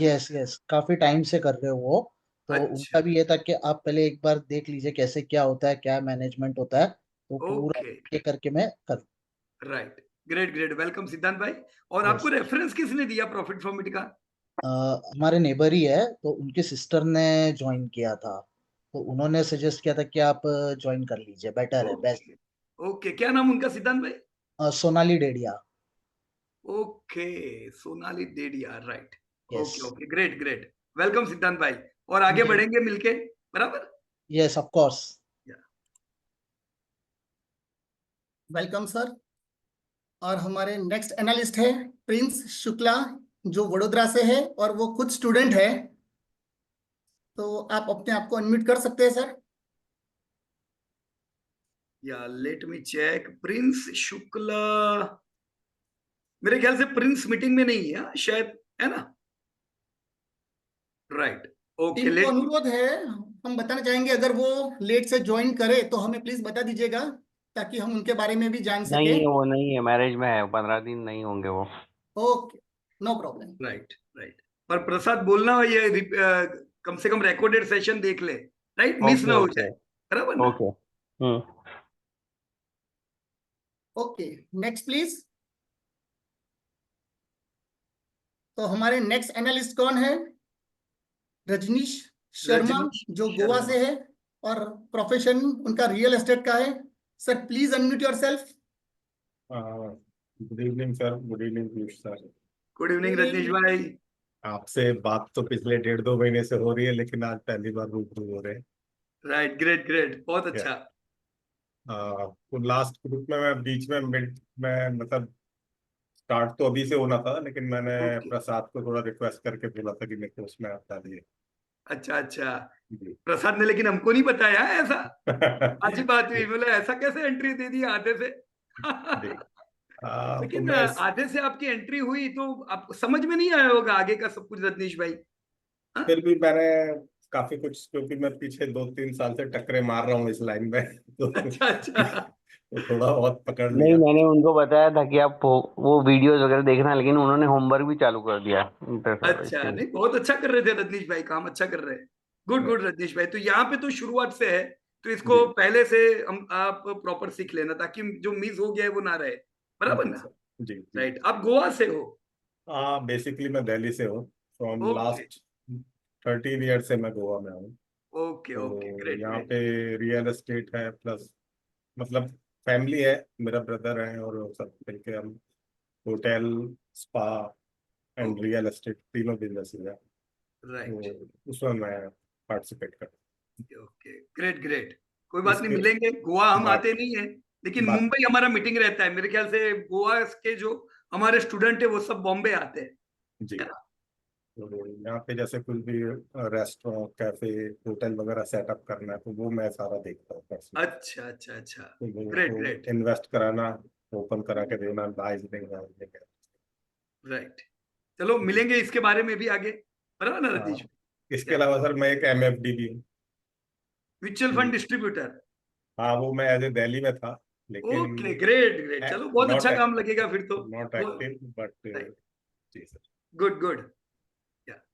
यस यस, काफी टाइम से कर रहे हो वो। तो अच्छा। उनका भी ये था कि आप पहले एक बार देख लीजिए कैसे क्या होता है, क्या मैनेजमेंट होता है, तो पूरा ओके, ये करके मैं कर। Right, great great, welcome Siddhant भाई। और आपको यस, रेफरेंस किसने दिया प्रॉफिट फ्रॉम इट का? हमारे नेबर ही है, तो उनके सिस्टर ने ज्वाइन किया था, तो उन्होंने सजेस्ट किया था कि आप ज्वाइन कर लीजिए, बेटर है, बेस्ट। ओके ओके, क्या नाम उनका सिद्धांत भाई? Sonali Dedia. Okay, Sonali Dedia, right. Yes. Okay okay, great great, welcome Siddhant भाई। और आगे बढ़ेंगे मिलके, बराबर? Yes, of course. Welcome sir. और हमारे नेक्स्ट एनालिस्ट है प्रिंस शुक्ला, जो वडोदरा से है और वो खुद स्टूडेंट है। तो आप अपने आप को अनम्यूट कर सकते हैं sir. Yeah let me check, Prince Shukla, मेरे ख्याल से प्रिंस मीटिंग में नहीं है शायद, है ना? Right, okay. इनको अनुरोध है, हम बताना चाहेंगे, अगर वो लेट से ज्वाइन करे तो हमें प्लीज बता दीजिएगा। ताकि हम उनके बारे में भी जान नहीं सके। वो नहीं है, मैरिज में है, 15 दिन नहीं होंगे वो। Okay, no problem. Right right. पर प्रसाद बोलना, ये कम से कम रिकॉर्डेड सेशन देख ले, राइट, मिस ना ओके हो ओके जाए, बराबर ना? ओके। Okay, next please. तो हमारे नेक्स्ट एनालिस्ट कौन है? रजनीश शर्मा, रजनीश जो गोवा शर्मा। से है और प्रोफेशन उनका रियल एस्टेट का है। Sir please unmute yourself. Good evening sir, good evening Piyush sir. Good evening Good Rajneesh evening. भाई। आपसे बात तो पिछले 1.5-2 महीने से हो रही है, लेकिन आज पहली बार रूबरू हो रहे हैं। राइट, ग्रेट ग्रेट, बहुत Yeah. अच्छा। तो लास्ट ग्रुप में मैं बीच में मिड में, मतलब स्टार्ट तो अभी से होना था, लेकिन मैंने Okay. प्रसाद को थोड़ा रिक्वेस्ट करके बोला था कि मेरे को उसमें आता दिए। अच्छा अच्छा, जी। प्रसाद ने लेकिन हमको नहीं बताया है ऐसा। आज ही बात हुई, जी। बोले ऐसा कैसे एंट्री दे दी आधे से। जी। तो लेकिन मैं आधे से आपकी एंट्री हुई तो आपको समझ में नहीं आया होगा आगे का सब कुछ रजनीश भाई। फिर भी मैंने काफी कुछ, क्योंकि मैं पीछे 2-3 साल से टकरे मार रहा हूँ इस लाइन में, तो अच्छा अच्छा। थोड़ा बहुत पकड़ नहीं, लिया। मैंने उनको बताया था कि आप वो वीडियोस वगैरह देखना, लेकिन उन्होंने होमवर्क भी चालू कर दिया अच्छा, नहीं बहुत अच्छा कर रहे थे रजनीश भाई, काम अच्छा कर रहे हैं। गुड गुड रजनीश भाई। तो यहाँ पे तो शुरुआत से है, तो इसको जी। पहले से हम आप प्रॉपर सीख लेना, ताकि जो मिस हो गया है वो ना रहे, बराबर जी ना? सर। जी जी। राइट। आप गोवा से हो? हाँ, बेसिकली मैं दिल्ली से हूँ। फ्रॉम ओके लास्ट 13 ईयर से मैं गोवा में हूँ। ओके ओके, तो ग्रेट यहाँ ग्रेट। पे रियल एस्टेट है, प्लस मतलब फैमिली है, मेरा ब्रदर है, और सब मिलके हम hotel, spa and okay, real estate तीनों बिजनेस है। राइट। तो उसमें मैं पार्टिसिपेट करता ओके, ग्रेट ग्रेट। कोई हूँ। बात नहीं, इसके मिलेंगे। गोवा हम बात आते नहीं है, लेकिन बात मुंबई हमारा मीटिंग रहता है। मेरे ख्याल से गोवा के जो हमारे स्टूडेंट है वो सब बॉम्बे आते हैं, जी। है ना? तो यहाँ पे जैसे कुछ भी रेस्टोरेंट, कैफे, होटल वगैरह सेटअप करना है, तो वो मैं सारा देखता हूँ personally। अच्छा अच्छा अच्छा, तो लोगों ग्रेट ग्रेट। को इन्वेस्ट कराना, ओपन करा के देना, लाइज देना। राइट, चलो मिलेंगे इसके बारे में भी आगे, बराबर ना हाँ, रतीश? इसके अलावा सर मैं एक MFD भी हूँ। Mutual fund distributor. हाँ, वो मैं एज ए दिल्ली में था, लेकिन ओके, ग्रेट ग्रेट, चलो बहुत नॉट अच्छा काम लगेगा फिर तो। Not active, but ji sir. Good good,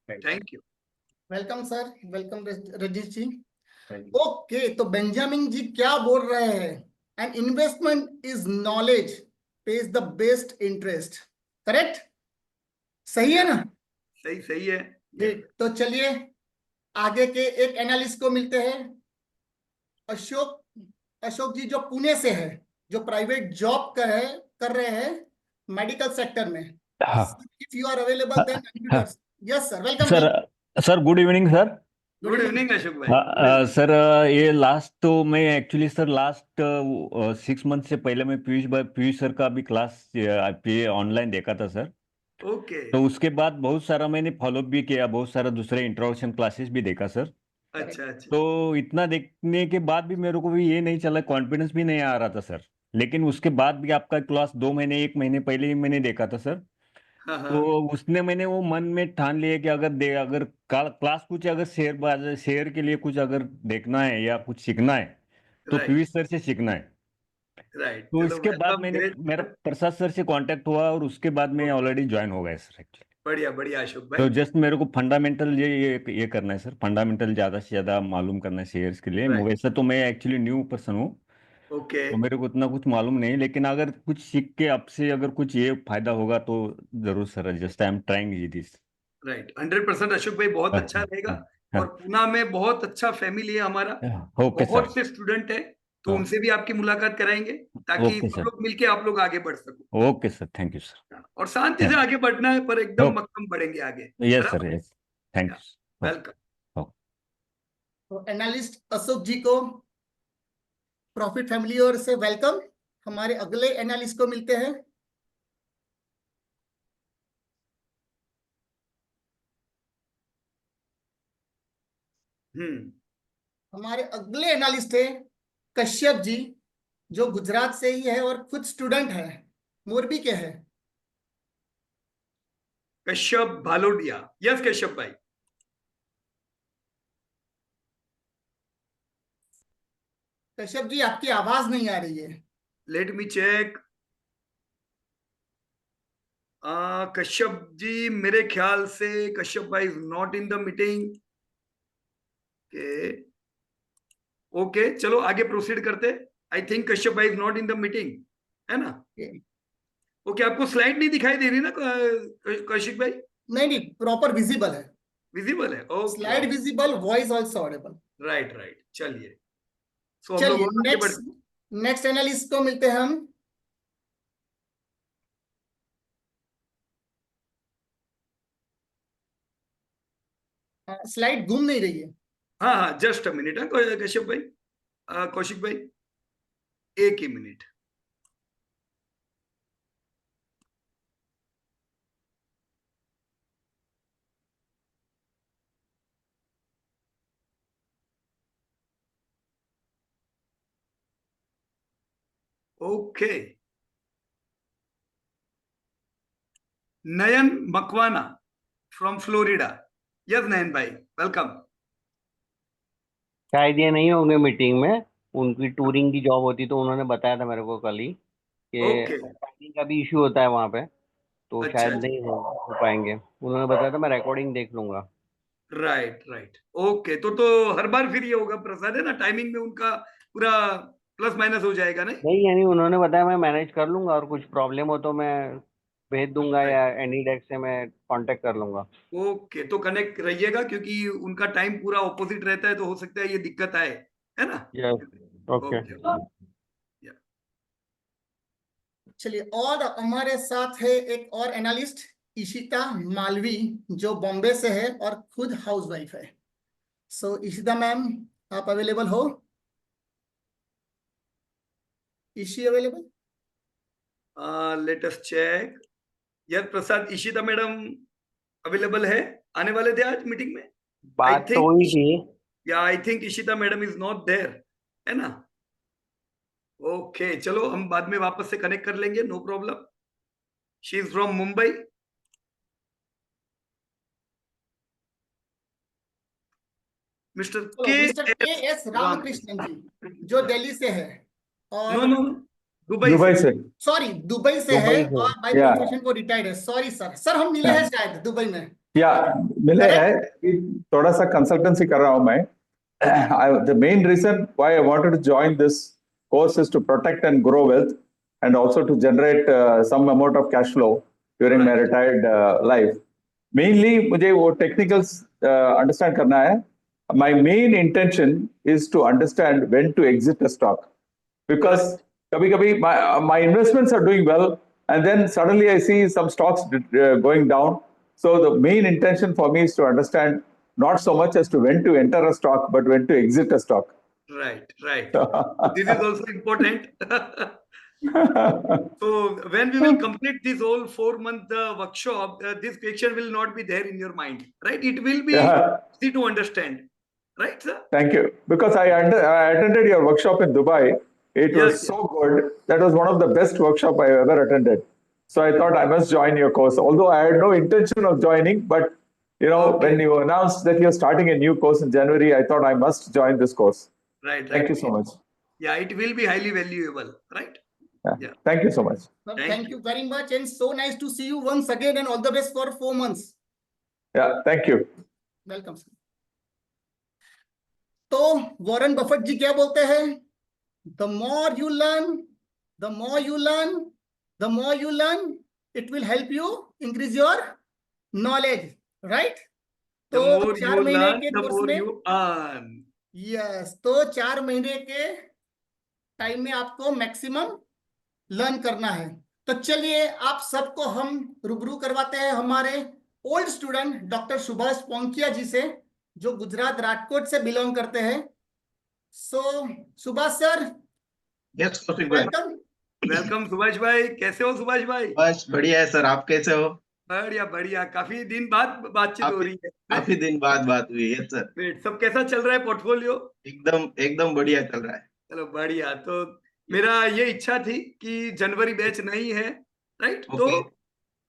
thank thank you. Welcome sir, welcome Rajneesh ji. You. Okay, तो बेंजामिन जी क्या बोल रहे हैं? And investment is knowledge pays the best interest. Correct? सही है ना? सही सही है। ग्रेट। तो चलिए आगे के एक एनालिस्ट को मिलते हैं। अशोक, अशोक जी जो पुणे से है, जो प्राइवेट जॉब कर रहे हैं मेडिकल सेक्टर में। हाँ if you are available then हाँ yes sir, welcome sir. Sir good evening sir. Good evening Ashok भाई। हाँ सर, ये लास्ट तो मैं एक्चुअली सर लास्ट 6 मंथ से पहले मैं पीयूष सर का भी क्लास ये ऑनलाइन देखा था सर। ओके, तो उसके बाद बहुत सारा मैंने फॉलोअप भी किया, बहुत सारा दूसरे इंट्रोडक्शन क्लासेस भी देखा सर। अच्छा अच्छा। तो इतना देखने के बाद भी मेरे को भी ये नहीं चला, कॉन्फिडेंस भी नहीं आ रहा था सर। लेकिन उसके बाद भी आपका क्लास 2 महीने 1 महीने पहले ही मैंने देखा था सर। हाँ हाँ, तो उसने मैंने वो मन में ठान लिया कि अगर क्लास कुछ अगर शेयर के लिए कुछ अगर देखना है या कुछ सीखना है तो राइट पीयूष सर से सीखना है। राइट, तो चलो इसके बाद वेलकम, मैंने ग्रेट। मेरा प्रसाद सर से कांटेक्ट हुआ और उसके बाद मैं ऑलरेडी ज्वाइन हो गया सर एक्चुअली। बढ़िया बढ़िया अशोक भाई। तो जस्ट मेरे को फंडामेंटल ये करना है सर, फंडामेंटल ज़्यादा से ज़्यादा मालूम करना है शेयर्स के लिए। राइट, वैसे तो मैं एक्चुअली न्यू पर्सन हूँ, ओके, तो मेरे को उतना कुछ मालूम नहीं, लेकिन अगर कुछ सीख के आपसे अगर कुछ ये फायदा होगा तो जरूर sir, just I am trying this. Right, 100% Ashok भाई, बहुत अच्छा रहेगा। और पूना में बहुत अच्छा फैमिली है हमारा, ओके सर। बहुत से स्टूडेंट है, तो हाँ, उनसे भी आपकी मुलाकात कराएंगे, ताकि ओके सब सर। लोग मिलके आप लोग आगे बढ़ सको। Okay sir, thank you sir. और शांति से आगे बढ़ना है, पर एकदम मक्कम बढ़ेंगे आगे, यस सर, बराबर? Yes, thank you. वेलकम। तो एनालिस्ट अशोक जी को प्रॉफिट फैमिली ओर से वेलकम। हमारे अगले एनालिस्ट को मिलते हैं। हमारे अगले एनालिस्ट है कश्यप जी, जो गुजरात से ही है और खुद स्टूडेंट है, मोरबी के हैं। कश्यप भालोडिया, यस कश्यप भाई। कश्यप जी आपकी आवाज नहीं आ रही है। Let me check. Kashyap ji, मेरे ख्याल से कश्यप भाई is not in the meeting. Okay, चलो आगे प्रोसीड करते। आई थिंक कश्यप भाई is not in the meeting, है ना? ओके, आपको स्लाइड नहीं दिखाई दे रही ना कौशिक भाई? नहीं, प्रॉपर विजिबल है, विजिबल है? Okay, slide visible, voice also Audible. Right right, चलिए। सो हम लोग चलिए और आगे नेक्स्ट एनालिस्ट को मिलते हैं हम। स्लाइड घूम नहीं रही है। हाँ हाँ, जस्ट अ मिनट है कश्यप भाई, कौशिक भाई, एक ही minute. Okay, Nayan Makwana from Florida. Yes Nayan भाई, वेलकम। शायद ये नहीं होंगे मीटिंग में, उनकी टूरिंग की जॉब होती तो उन्होंने बताया था मेरे को कल ही कि ओके, टाइमिंग का भी इशू होता है वहाँ पे, तो अच्छा शायद अच्छा, नहीं हो पाएंगे। उन्होंने बताया था मैं रिकॉर्डिंग देख लूंगा। Right right, okay. तो हर बार फिर ये होगा प्रसाद, है ना? टाइमिंग में उनका पूरा प्लस माइनस हो जाएगा, नहीं? नहीं, यानी उन्होंने बताया मैं मैनेज कर लूंगा, और कुछ प्रॉब्लम हो तो मैं भेज दूंगा राइट, या एनी डेस्क से मैं कांटेक्ट कर लूंगा। ओके, तो कनेक्ट रहिएगा क्योंकि उनका टाइम पूरा ऑपोजिट रहता है, तो हो सकता है ये दिक्कत आए, है ना? Yes, okay. ओके, या चलिए, और हमारे साथ है एक और एनालिस्ट, इशिता मालवी, जो बॉम्बे से है और खुद हाउसवाइफ है। सो इशिता मैम, आप अवेलेबल हो? Ishi available? Let us check. Yes Prasad, Ishita madam available है, आने वाले थे आज मीटिंग में। आई बात तो थिंक, हुई थी। Yeah I think Ishita madam is not there, है ना? ओके, चलो हम बाद में वापस से कनेक्ट कर लेंगे, no problem. She is from Mumbai. Mister K mister K S Ramakrishnan ji, जो दिल्ली से है नो और नो, दुबई दुबई से। से सॉरी दुबई से है, दुबई से। और बाय या प्रोफेशन वो रिटायर्ड है। सॉरी सर हम मिले हैं शायद दुबई में। या मिले Correct? हैं कि थोड़ा सा कंसल्टेंसी कर रहा हूं मैं. The main reason why I wanted to join this course is to protect and grow wealth and also to generate some amount of cash flow during my Right. retired life. Mainly मुझे वो technicals understand करना है. My main intention is to understand when to exit a stock, because kabhi my investments are doing well and then suddenly I see some stocks going down. So the main intention for me is to understand not so much as to when to enter a stock, but when to exit a stock. Right. This is also important. So when we will complete this whole 4-month workshop, this question will not be there in your mind, right? It will be easy to understand, right, sir? Thank you. Because I attended your workshop in Dubai. It was so good. That was one of the best workshop I ever attended. So I thought I must join your course. Although I had no intention of joining, but when you announced that you're starting a new course in January, I thought I must join this course. Right. Thank you so much. Yeah, it will be highly valuable, right? Yeah. Thank you so much. Thank you very much, and so nice to see you once again, and all the best for 4 months. Yeah, thank you. Welcome sir. तो Warren Buffett जी क्या बोलते हैं? The more you learn, the more you learn, the more you learn, it will help you increase your knowledge, right? तो 4 महीने के course में, yes, तो 4 महीने के टाइम में आपको मैक्सिमम लर्न करना है। तो चलिए, आप सबको हम रूबरू करवाते हैं हमारे ओल्ड स्टूडेंट डॉक्टर सुभाष पोंकिया जी से, जो गुजरात राजकोट से बिलोंग करते हैं। सो सुभाष सर, यस कौशिक भाई, वेलकम सुभाष भाई। कैसे हो सुभाष भाई? बस बढ़िया है सर, आप कैसे हो? बढ़िया, काफी दिन बाद बातचीत हो रही है। काफी दिन बाद बात हुई है सर। ग्रेट। सब कैसा चल रहा है पोर्टफोलियो? एकदम बढ़िया चल रहा है। चलो बढ़िया। तो मेरा ये इच्छा थी कि जनवरी बैच नहीं है, राइट? तो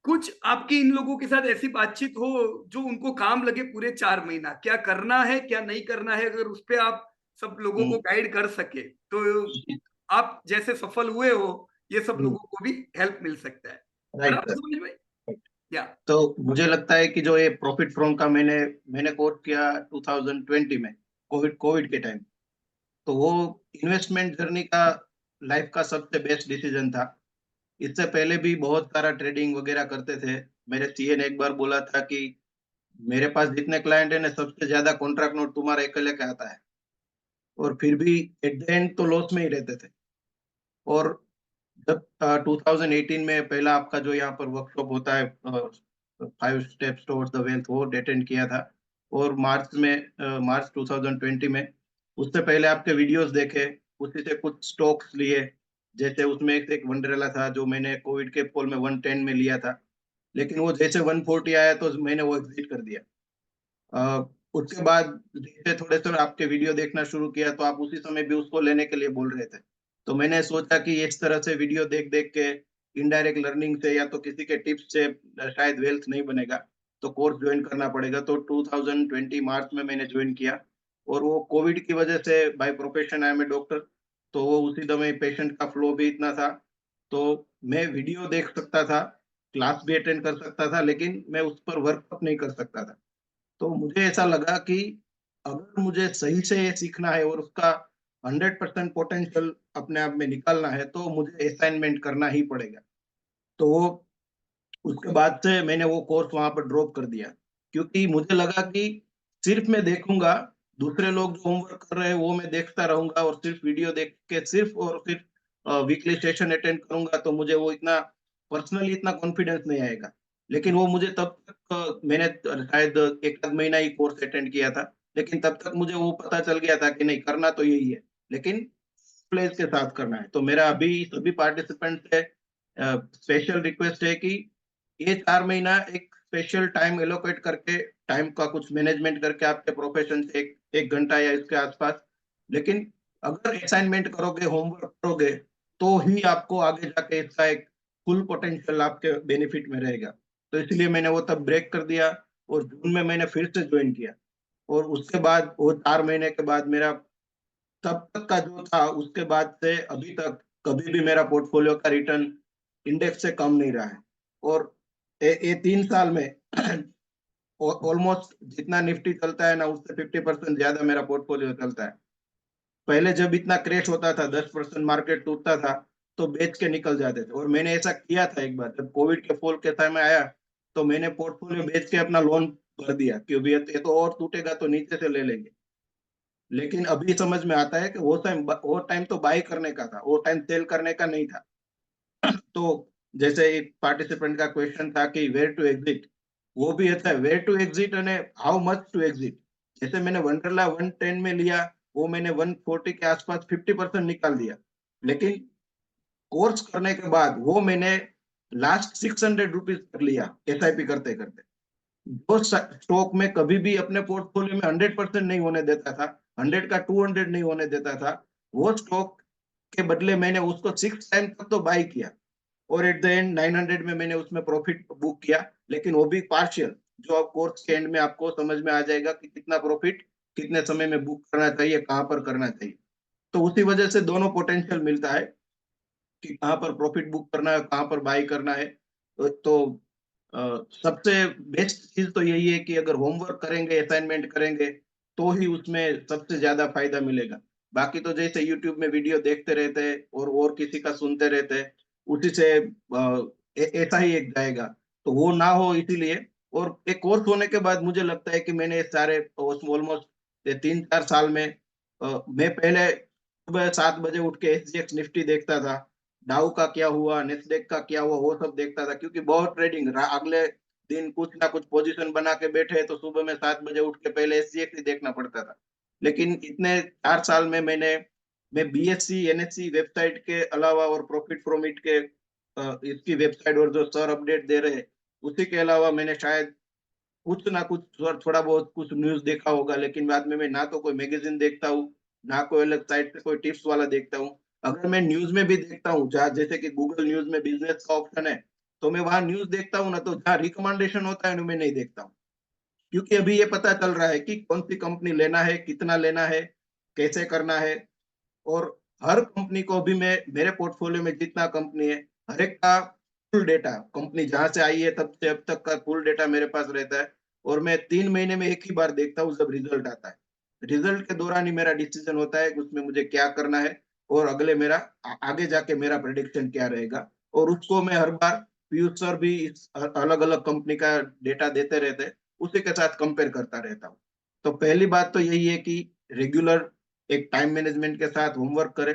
कुछ आपकी इन लोगों के साथ ऐसी बातचीत हो जो उनको काम लगे पूरे 4 महीना, क्या करना है क्या नहीं करना है, अगर उस पर आप सब लोगों को गाइड कर सके तो आप जैसे सफल हुए हो, ये सब हम्म। लोगों को भी हेल्प मिल सकता है राइट बराबर सर। सूरज भाई? या तो मुझे लगता है कि जो ये प्रॉफिट फ्रॉम का मैंने कोर्स किया 2020 में, कोविड के टाइम, तो वो इन्वेस्टमेंट जर्नी का लाइफ का सबसे बेस्ट डिसीजन था। इससे पहले भी बहुत सारा ट्रेडिंग वगैरह करते थे। मेरे सीए ने एक बार बोला था कि मेरे पास जितने क्लाइंट है ना, सबसे ज्यादा कॉन्ट्रैक्ट नोट तुम्हारा अकेले का आता है, और फिर भी एट द एंड तो लॉस में ही रहते थे। और जब 2018 में पहला आपका जो यहाँ पर वर्कशॉप होता है, 5 स्टेप्स टुवर्ड्स द वेल्थ, वो अटेंड किया था। और मार्च 2020 में, उससे पहले आपके वीडियोस देखे, उसी से कुछ स्टॉक्स लिए। जैसे उसमें एक वंडरला था जो मैंने कोविड के पोल में 110 में लिया था, लेकिन वो जैसे 140 आया तो मैंने वो एग्जिट कर दिया। उसके बाद जैसे थोड़े से आपके वीडियो देखना शुरू किया, तो आप उसी समय भी उसको लेने के लिए बोल रहे थे। तो मैंने सोचा कि इस तरह से वीडियो देख देख के इनडायरेक्ट लर्निंग से या तो किसी के टिप्स से शायद वेल्थ नहीं बनेगा, तो कोर्स ज्वाइन करना पड़ेगा। तो 2020 मार्च में मैंने ज्वाइन किया। और वो कोविड की वजह से, by profession I am a doctor, तो वो उसी समय पेशेंट का फ्लो भी इतना था, तो मैं वीडियो देख सकता था, क्लास भी अटेंड कर सकता था, लेकिन मैं उस पर वर्कआउट नहीं कर सकता था। तो मुझे ऐसा लगा कि अगर मुझे सही से ये सीखना है और उसका 100% पोटेंशियल अपने आप में निकालना है, तो मुझे असाइनमेंट करना ही पड़ेगा। तो वो उसके बाद से मैंने वो कोर्स वहां पर ड्रॉप कर दिया, क्योंकि मुझे लगा कि सिर्फ मैं देखूंगा, दूसरे लोग जो होमवर्क कर रहे हैं वो मैं देखता रहूंगा, और सिर्फ वीडियो देख के सिर्फ और सिर्फ वीकली सेशन अटेंड करूंगा, तो मुझे वो इतना पर्सनली इतना कॉन्फिडेंस नहीं आएगा। लेकिन वो मुझे तब तक मैंने शायद एक आध महीना ही कोर्स अटेंड किया था, लेकिन तब तक मुझे वो पता चल गया था कि नहीं, करना तो यही है, लेकिन प्लेस के साथ करना है। तो मेरा अभी सभी पार्टिसिपेंट से स्पेशल रिक्वेस्ट है कि ये 4 महीना एक स्पेशल टाइम एलोकेट करके, टाइम का कुछ मैनेजमेंट करके आपके प्रोफेशन से एक घंटा या इसके आसपास, लेकिन अगर असाइनमेंट करोगे, होमवर्क करोगे, तो ही आपको आगे जाके इसका एक फुल पोटेंशियल आपके बेनिफिट में रहेगा। तो इसलिए मैंने वो तब ब्रेक कर दिया, और जून में मैंने फिर से ज्वाइन किया। और उसके बाद वो 4 महीने के बाद मेरा तब तक का जो था, उसके बाद से अभी तक कभी भी मेरा पोर्टफोलियो का रिटर्न इंडेक्स से कम नहीं रहा है। और ये 3 साल में ऑलमोस्ट जितना निफ्टी चलता है ना, उससे 50% ज्यादा मेरा पोर्टफोलियो चलता है। पहले जब इतना क्रैश होता था, 10% मार्केट टूटता था, तो बेच के निकल जाते थे। और मैंने ऐसा किया था एक बार, जब कोविड के फॉल के टाइम में आया, तो मैंने पोर्टफोलियो बेच के अपना लोन भर दिया, क्योंकि ये तो और टूटेगा तो नीचे से ले लेंगे। लेकिन अभी समझ में आता है कि वो टाइम तो बाय करने का था, वो टाइम सेल करने का नहीं था। तो जैसे एक पार्टिसिपेंट का क्वेश्चन था कि वेयर टू एग्जिट, वो भी आता है where to exit and how much to exit. जैसे मैंने वंडरला 110 में लिया, वो मैंने 140 के आसपास 50% निकाल दिया, लेकिन कोर्स करने के बाद वो मैंने लास्ट 600 रुपीज कर लिया एसआईपी करते करते। जो स्टॉक में कभी भी अपने पोर्टफोलियो में 100% नहीं होने देता था, 100 का 200 नहीं होने देता था, वो स्टॉक के बदले मैंने उसको 6 टाइम तक तो बाय किया, और एट द एंड 900 में मैंने उसमें प्रॉफिट बुक किया, लेकिन वो भी पार्शियल, जो आप कोर्स के एंड में आपको समझ में आ जाएगा कि कितना प्रॉफिट कितने समय में बुक करना चाहिए, कहां पर करना चाहिए। तो उसी वजह से दोनों पोटेंशियल मिलता है कि कहां पर प्रॉफिट बुक करना है, कहां पर बाय करना है। तो सबसे बेस्ट चीज तो यही है कि अगर होमवर्क करेंगे, असाइनमेंट करेंगे, तो ही उसमें सबसे ज्यादा फायदा मिलेगा। बाकी तो जैसे यूट्यूब में वीडियो देखते रहते हैं और किसी का सुनते रहते हैं, उसी से ऐसा ही एक जाएगा, तो वो ना हो इसीलिए। और एक कोर्स होने के बाद मुझे लगता है कि मैंने सारे ऑलमोस्ट 3-4 साल में मैं पहले सुबह 7 बजे उठ के एसजीएक्स निफ्टी देखता था, डाउ का क्या हुआ, नेस्डेक का क्या हुआ, वो सब देखता था, क्योंकि बहुत ट्रेडिंग, अगले दिन कुछ ना कुछ पोजीशन बना के बैठे, तो सुबह में 7 बजे उठ के पहले एसजीएक्स ही देखना पड़ता था। लेकिन इतने 4 साल में मैं बीएससी एनएससी वेबसाइट के अलावा और प्रॉफिट फ्रॉम इट के इसकी वेबसाइट और जो सर अपडेट दे रहे हैं, उसी के अलावा मैंने शायद कुछ ना कुछ थोड़ा बहुत कुछ न्यूज देखा होगा, लेकिन बाद में मैं ना तो कोई मैगजीन देखता हूँ, ना कोई अलग साइट पे कोई टिप्स वाला देखता हूँ। अगर मैं न्यूज में भी देखता हूँ, जहाँ जैसे कि गूगल न्यूज में बिजनेस का ऑप्शन है, तो मैं वहां न्यूज देखता हूँ ना, तो जहाँ रिकमेंडेशन होता है मैं नहीं देखता हूँ, क्योंकि अभी ये पता चल रहा है कि कौन सी कंपनी लेना है, कितना लेना है, कैसे करना है। और हर कंपनी को भी मैं, मेरे पोर्टफोलियो में जितना कंपनी है, हर एक का फुल डेटा, कंपनी जहां से आई है तब से अब तक का फुल डेटा मेरे पास रहता है। और मैं 3 महीने में एक ही बार देखता हूँ जब रिजल्ट आता है। रिजल्ट के दौरान ही मेरा डिसीजन होता है कि उसमें मुझे क्या करना है और अगले मेरा आगे जाके मेरा प्रेडिक्शन क्या रहेगा। और उसको मैं हर बार, पीयूष सर भी अलग अलग कंपनी का डेटा देते रहते हैं, उसी के साथ कंपेयर करता रहता हूँ। तो पहली बात तो यही है कि रेगुलर एक टाइम मैनेजमेंट के साथ होमवर्क करें।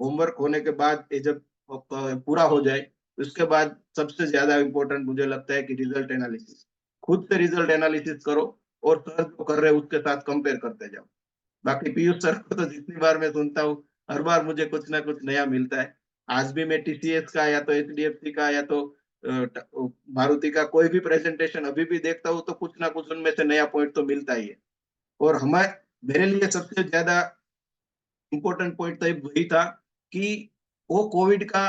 होमवर्क होने के बाद ये जब पूरा हो जाए, उसके बाद सबसे ज्यादा इंपॉर्टेंट मुझे लगता है कि रिजल्ट एनालिसिस। खुद से रिजल्ट एनालिसिस करो और सर जो कर रहे हैं उसके साथ कंपेयर करते जाओ। बाकी पीयूष सर को तो जितनी बार मैं सुनता हूँ, हर बार मुझे कुछ ना कुछ नया मिलता है। आज भी मैं टीसीएस का या तो एचडीएफसी का या तो मारुति का कोई भी प्रेजेंटेशन अभी भी देखता हूँ तो कुछ ना कुछ उनमें से नया पॉइंट तो मिलता ही है। और मेरे लिए सबसे ज्यादा इम्पोर्टेंट पॉइंट तो वही था कि वो कोविड का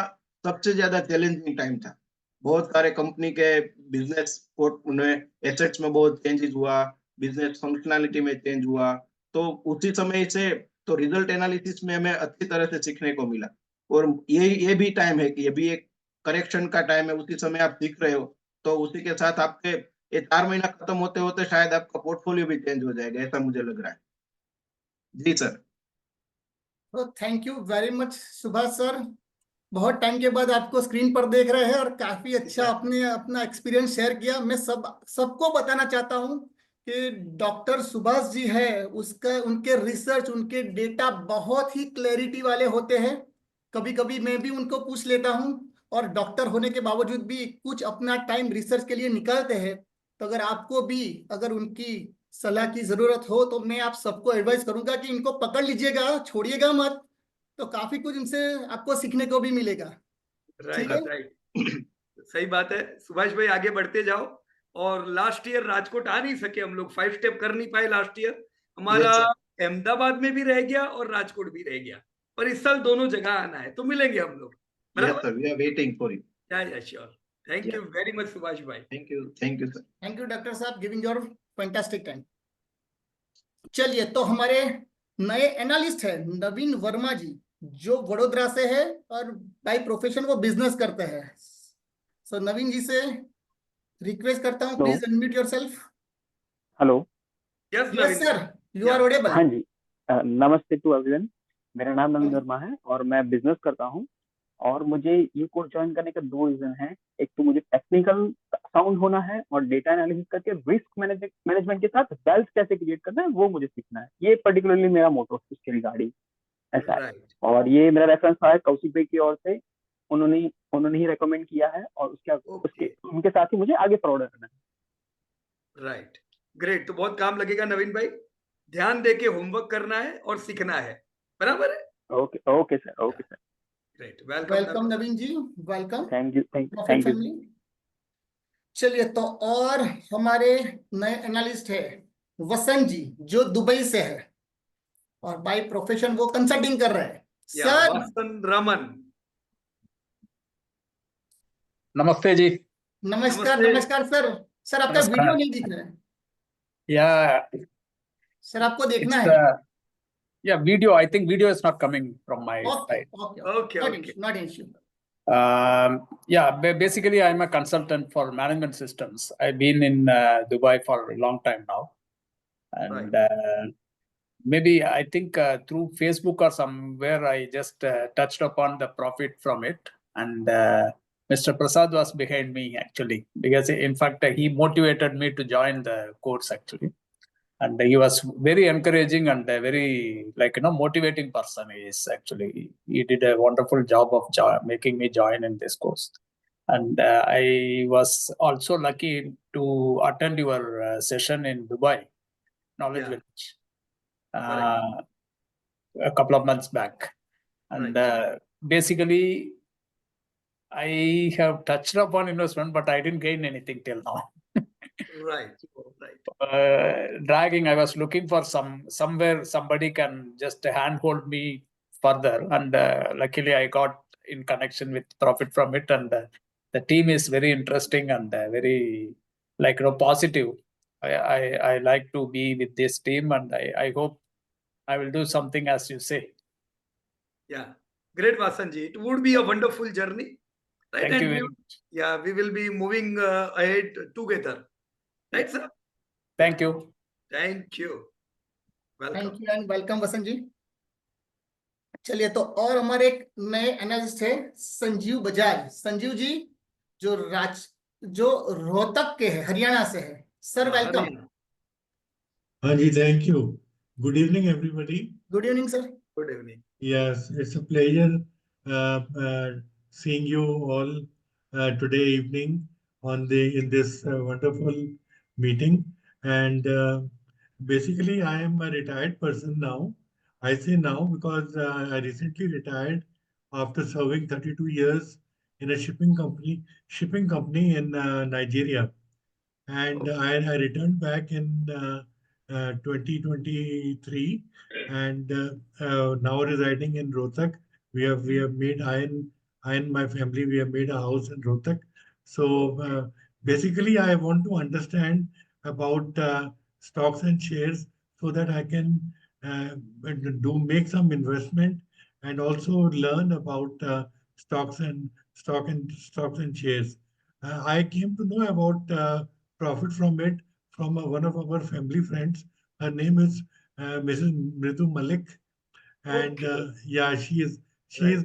सबसे ज्यादा चैलेंजिंग टाइम था। बहुत सारे कंपनी के बिजनेस उन्हें एसेट्स में बहुत चेंजेस हुआ, बिजनेस फंक्शनैलिटी में चेंज हुआ। तो उसी समय से तो रिजल्ट एनालिसिस में हमें अच्छी तरह से सीखने को मिला। और ये भी टाइम है कि ये भी एक करेक्शन का टाइम है, उसी समय आप सीख रहे हो। तो उसी के साथ आपके ये 4 महीना खत्म होते होते शायद आपका पोर्टफोलियो भी चेंज हो जाएगा, ऐसा मुझे लग रहा है। जी सर। तो thank you very much Subhash sir. बहुत टाइम के बाद आपको स्क्रीन पर देख रहे हैं और काफी अच्छा आपने अपना एक्सपीरियंस शेयर किया। मैं सबको बताना चाहता हूं कि डॉक्टर सुभाष जी है, उसका उनके रिसर्च, उनके डेटा बहुत ही क्लैरिटी वाले होते हैं। कभी कभी मैं भी उनको पूछ लेता हूं, और डॉक्टर होने के बावजूद भी कुछ अपना टाइम रिसर्च के लिए निकालते हैं। तो अगर आपको भी अगर उनकी सलाह की जरूरत हो तो मैं आप सबको एडवाइस करूंगा कि इनको पकड़ लीजिएगा, छोड़िएगा मत। तो काफी कुछ इनसे आपको सीखने को भी मिलेगा। ठीक है, राइट। सही बात है सुभाष भाई, आगे बढ़ते जाओ। और लास्ट ईयर राजकोट आ नहीं सके हम लोग, 5 स्टेप कर नहीं पाए लास्ट ईयर। हमारा अहमदाबाद में भी रह गया और राजकोट भी रह गया, पर इस साल दोनों जगह आना है, तो मिलेंगे हम लोग। Yes sir, we are waiting for you. या sure. Thank you very much Subhash भाई। Thank you sir. Thank you doctor साहब, गिविंग योर फैंटास्टिक टाइम। चलिए, तो हमारे नए एनालिस्ट है नवीन वर्मा जी, जो वडोदरा से है और बाय प्रोफेशन वो बिजनेस करते हैं। सो नवीन जी से रिक्वेस्ट करता हूँ, please unmute yourself. Hello. Yes sir, you are audible. हाँ जी, नमस्ते टू एवरीवन। मेरा नाम नवीन वर्मा है और मैं बिजनेस करता हूँ। और मुझे ये कोर्स ज्वाइन करने के 2 रीजन हैं। एक तो मुझे टेक्निकल साउंड होना है और डेटा एनालिसिस करके रिस्क मैनेजमेंट के साथ वेल्थ कैसे क्रिएट करना है वो मुझे सीखना है। ये पर्टिकुलरली मेरा मोटो इसके रिगार्डिंग ऐसा है। और ये मेरा रेफरेंस था कौशिक भाई की ओर से, उन्होंने ही रेकमेंड किया है और उसके उनके साथ ही मुझे आगे फॉरवर्ड करना है। Right, great. तो बहुत काम लगेगा नवीन भाई, ध्यान दे के होमवर्क करना है और सीखना है, बराबर है? Okay sir. Great, welcome Naveen ji, welcome. Thank you. चलिए, तो और हमारे नए एनालिस्ट है वसंत जी, जो दुबई से है और बाय प्रोफेशन वो कंसल्टिंग कर रहे हैं। सर वसंत रमन, नमस्ते जी। नमस्कार सर। सर आपका वीडियो नहीं दिख रहा है। या सर आपको देखना है। Yeah, video. I think video is not coming from my side. Okay. Not an issue. Yeah, basically I'm a consultant for management systems. I've been in Dubai for a long time now, and maybe I think through Facebook or somewhere I just touched upon the profit from it, and Mr. Prasad was behind me actually, because in fact he motivated me to join the course actually. And he was very encouraging and a very motivating person. He did a wonderful job of making me join in this course. And I was also lucky to attend your session in Dubai, Knowledge Village, a couple of months back. And basically, I have touched upon investment, but I didn't gain anything till now. Right. Dragging, I was looking for somewhere somebody can just handhold me further, and luckily I got in connection with profit from it, and the team is very interesting and very positive. I like to be with this team, and I hope I will do something as you say. Yeah, great, Vasanji. It would be a wonderful journey, right? Thank And you we, very much. yeah, we will be moving ahead together, right, sir? Thank you. Thank you. Welcome. Thank you and welcome Vasant ji. चलिए, तो और हमारे एक नए analyst है संजीव बजाज। संजीव जी जो रोहतक के है, हरियाणा से है। Sir welcome. हरियाणा। हाँ जी, thank you. Good evening, everybody. Good evening sir. Good evening. Yes, it's a pleasure seeing you all today evening in this wonderful meeting. And basically, I am a retired person now. I say now because I recently retired after serving 32 years in a shipping company in Nigeria. And I returned back in 2023, and now residing in Rohtak. We have made my family, we have made a house in Rohtak. So basically, I want to understand about stocks and shares so that I can make some investment and also learn about stocks and shares. I came to know about profit from it from one of our family friends. Her name is Mrs. Mridu Malik, and yeah, she is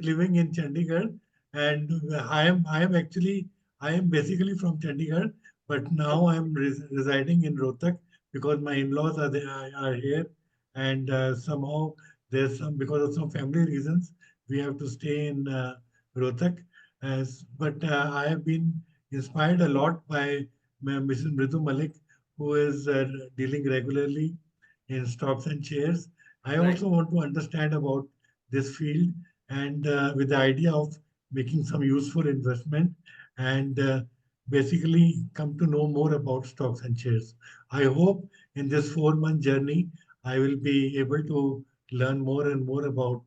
living in Chandigarh, and I am basically from Chandigarh, but now I am residing in Rohtak because my in-laws are here, and somehow there's some because of some family reasons we have to stay in Rohtak. But I have been inspired a lot by Mrs. Mridu Malik, who is dealing regularly in stocks and shares. I also want to understand about this field and with the idea of making some useful investment and basically come to know more about stocks and shares. I hope in this 4-month journey, I will be able to learn more and more about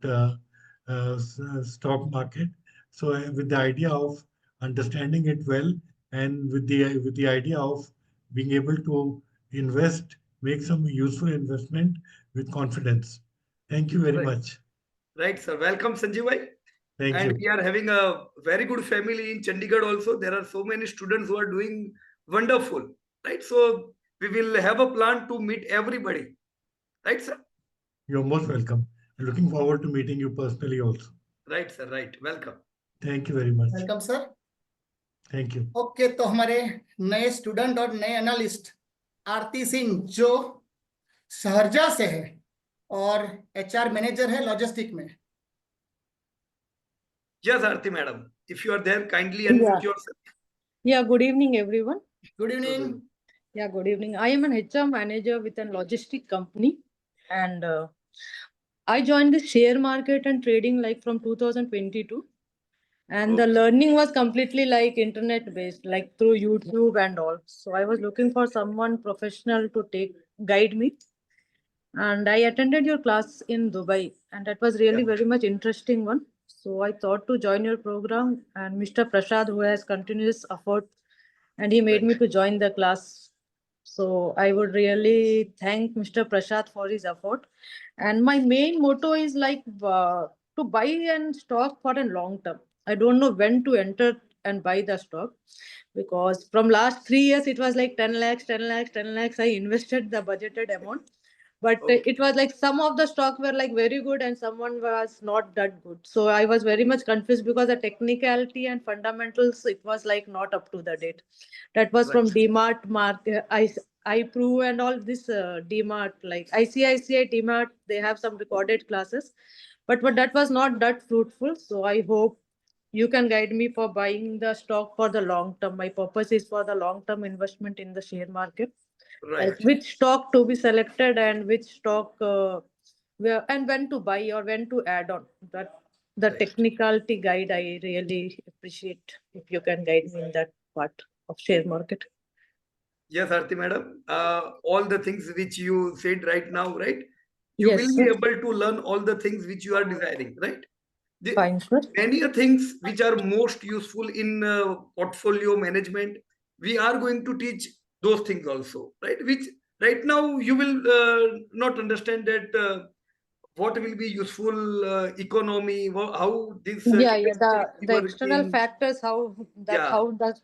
stock market. So with the idea of understanding it well and with the idea of being able to invest, make some useful investment with confidence. Thank you very much. Right, sir. Welcome, Sanjeev bhai. Thank And you. we are having a very good family in Chandigarh also. There are so many students who are doing wonderful, right? So we will have a plan to meet everybody, right, sir? You're most welcome. Looking forward to meeting you personally also. Right, sir. Right. Welcome. Thank you very much. Welcome sir. Thank you. Okay, तो हमारे नए student और नए analyst आरती सिंह जो Sharjah से है और HR manager है लॉजिस्टिक में। Yes, Aarti madam. If you are there, kindly unmute yourself. Yeah, good evening, everyone. Good evening. Yeah, good evening. I am an HR manager with a logistic company, and I joined the share market and trading like from 2022. And the learning was completely like internet based, like through YouTube and all. So I was looking for someone professional to guide me. And I attended your class in Dubai, and that was really very much interesting one. So I thought to join your program, and Mr. Prashad, who has continuous effort, and he made me to join the class. So I would really thank Mr. Prashad for his effort. And my main motto is like to buy and stock for a long term. I don't know when to enter and buy the stock, because from last 3 years it was like 10 lakhs, 10 lakhs, 10 lakhs. I invested the budgeted amount. But it was like some of the stock were like very good and someone was not that good. So I was very much confused because the technicality and fundamentals, it was like not up to the date. That was from DMart, iProve and all this DMart, like ICICI DMart, they have some recorded classes. But that was not that fruitful. So I hope you can guide me for buying the stock for the long term. My purpose is for the long term investment in the share market. Right. Like which stock to be selected and which stock and when to buy or when to add on. That the technicality guide I really appreciate if you can guide me in that part of share market. Yes, Aarti madam. All the things which you said right now, right? You Yes, will be sir. able to learn all the things which you are desiring, right? Fine, sir. Many things which are most useful in portfolio management, we are going to teach those things also, right? Which right now you will not understand that what will be useful economy, how this Yeah, capacity the external working. factors, Yeah.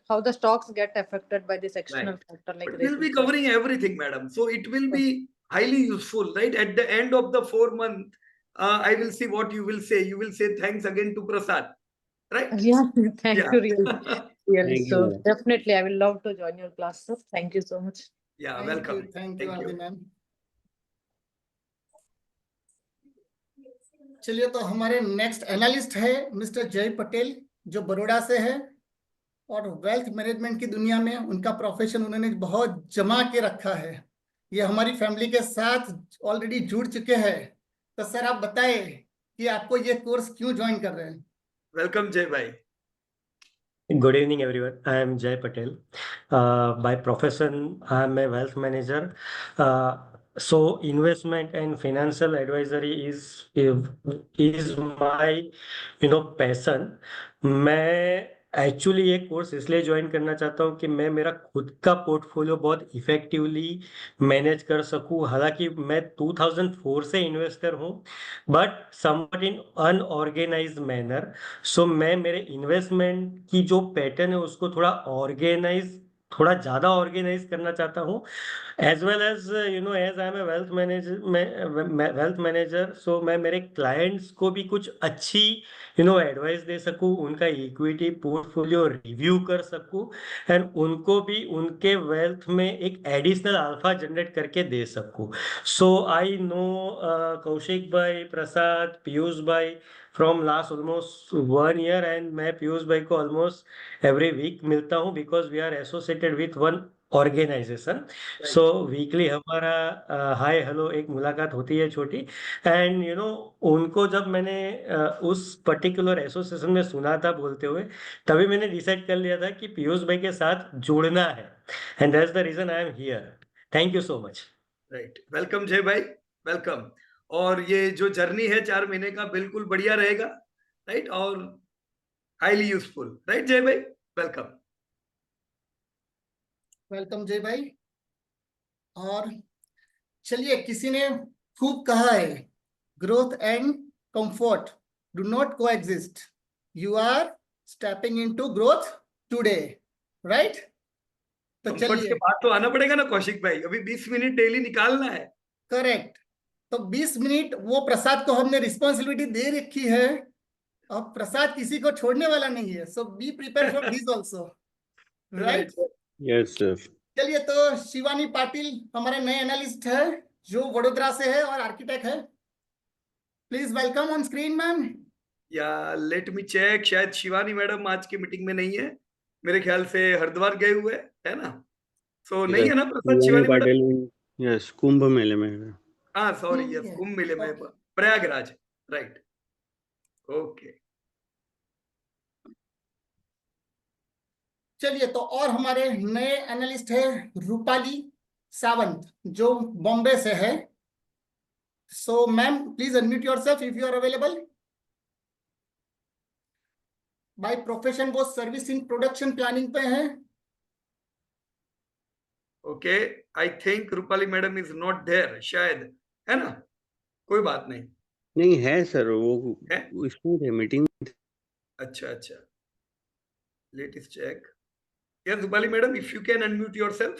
how the stocks get affected by this external factor, like But we'll be rate covering everything, madam. So it will be highly useful, right? At the end of the 4 month, I will see what you will say. You will say thanks again to Prasad, right? Yeah, thank Yeah. you, really. Thank you, So madam. definitely, I will love to join your class, sir. Thank you so much. Yeah, Thank welcome. you, thank you, Aarti ma'am. चलिए, तो हमारे next analyst है mister जय पटेल, जो बड़ौदा से है और wealth management की दुनिया में उनका प्रोफेशन उन्होंने बहुत जमा के रखा है। ये हमारी फैमिली के साथ ऑलरेडी जुड़ चुके हैं। तो सर, आप बताएं कि आपको ये कोर्स क्यों ज्वाइन कर रहे हैं? वेलकम जय भाई। Good evening, everyone. I am Jay Patel. By profession, I am a wealth manager. So, investment and financial advisory is my passion. मैं एक्चुअली ये कोर्स इसलिए ज्वाइन करना चाहता हूँ कि मैं मेरा खुद का पोर्टफोलियो बहुत इफेक्टिवली मैनेज कर सकूँ। हालांकि मैं 2004 से इन्वेस्टर हूँ, but somewhat in unorganised manner. So मैं मेरे इन्वेस्टमेंट की जो पैटर्न है उसको थोड़ा ज़्यादा ऑर्गेनाइज करना चाहता हूँ, as well as as I am a wealth manager. So मैं मेरे क्लाइंट्स को भी कुछ अच्छी एडवाइस दे सकूँ, उनका इक्विटी पोर्टफोलियो रिव्यू कर सकूँ, एंड उनको भी उनके वेल्थ में एक एडिशनल अल्फा जनरेट करके दे सकूँ। सो आई नो कौशिक भाई, प्रसाद, पीयूष भाई from last almost 1 year, and मैं पीयूष भाई को ऑलमोस्ट एवरी वीक मिलता हूँ, because we are associated with one organisation. So weekly हमारा हाय हेलो एक मुलाकात होती है छोटी, एंड उनको जब मैंने उस पर्टिकुलर एसोसिएशन में सुना था बोलते हुए, तभी मैंने डिसाइड कर लिया था कि पीयूष भाई के साथ जुड़ना है, and that's the reason I am here. Thank you so much. Right, welcome Jay भाई, वेलकम। और ये जो जर्नी है 4 महीने का, बिल्कुल बढ़िया रहेगा, राइट, और हाईली यूजफुल, राइट जय भाई, वेलकम। वेलकम जय भाई। और चलिए, किसी ने खूब कहा है, growth and comfort do not coexist, you are stepping into growth today, right? तो कंफर्ट के चलिए, बाद तो आना पड़ेगा ना कौशिक भाई, अभी 20 मिनट डेली निकालना है। करेक्ट। तो 20 मिनट वो प्रसाद को हमने रिस्पॉन्सिबिलिटी दे रखी है, और प्रसाद किसी को छोड़ने वाला नहीं है। So be prepare for this also, right? Yes sir. चलिए, तो शिवानी पाटिल हमारे नए एनालिस्ट है, जो वडोदरा से है और आर्किटेक्ट है। Please welcome on screen ma'am. या लेट मी चेक, शायद शिवानी मैडम आज की मीटिंग में नहीं है, मेरे ख्याल से हरिद्वार गए हुए है ना? सो नहीं है ना प्रसाद? शिवानी मैडम, यस, कुंभ मेले में। हाँ सॉरी, यस, कुंभ मेले में, प्रयागराज, राइट, ओके। चलिए, तो और हमारे नए एनालिस्ट है रूपाली सावंत, जो बॉम्बे से है। So ma'am, please unmute yourself if you are available. By profession वो सर्विस इन प्रोडक्शन प्लानिंग पे है। Okay, I think Rupali madam is not there, शायद, है ना? कोई बात नहीं। नहीं है सर, वो है? इसमें थे, मीटिंग। अच्छा अच्छा, let us check. Yes Rupali madam, if you can unmute yourself,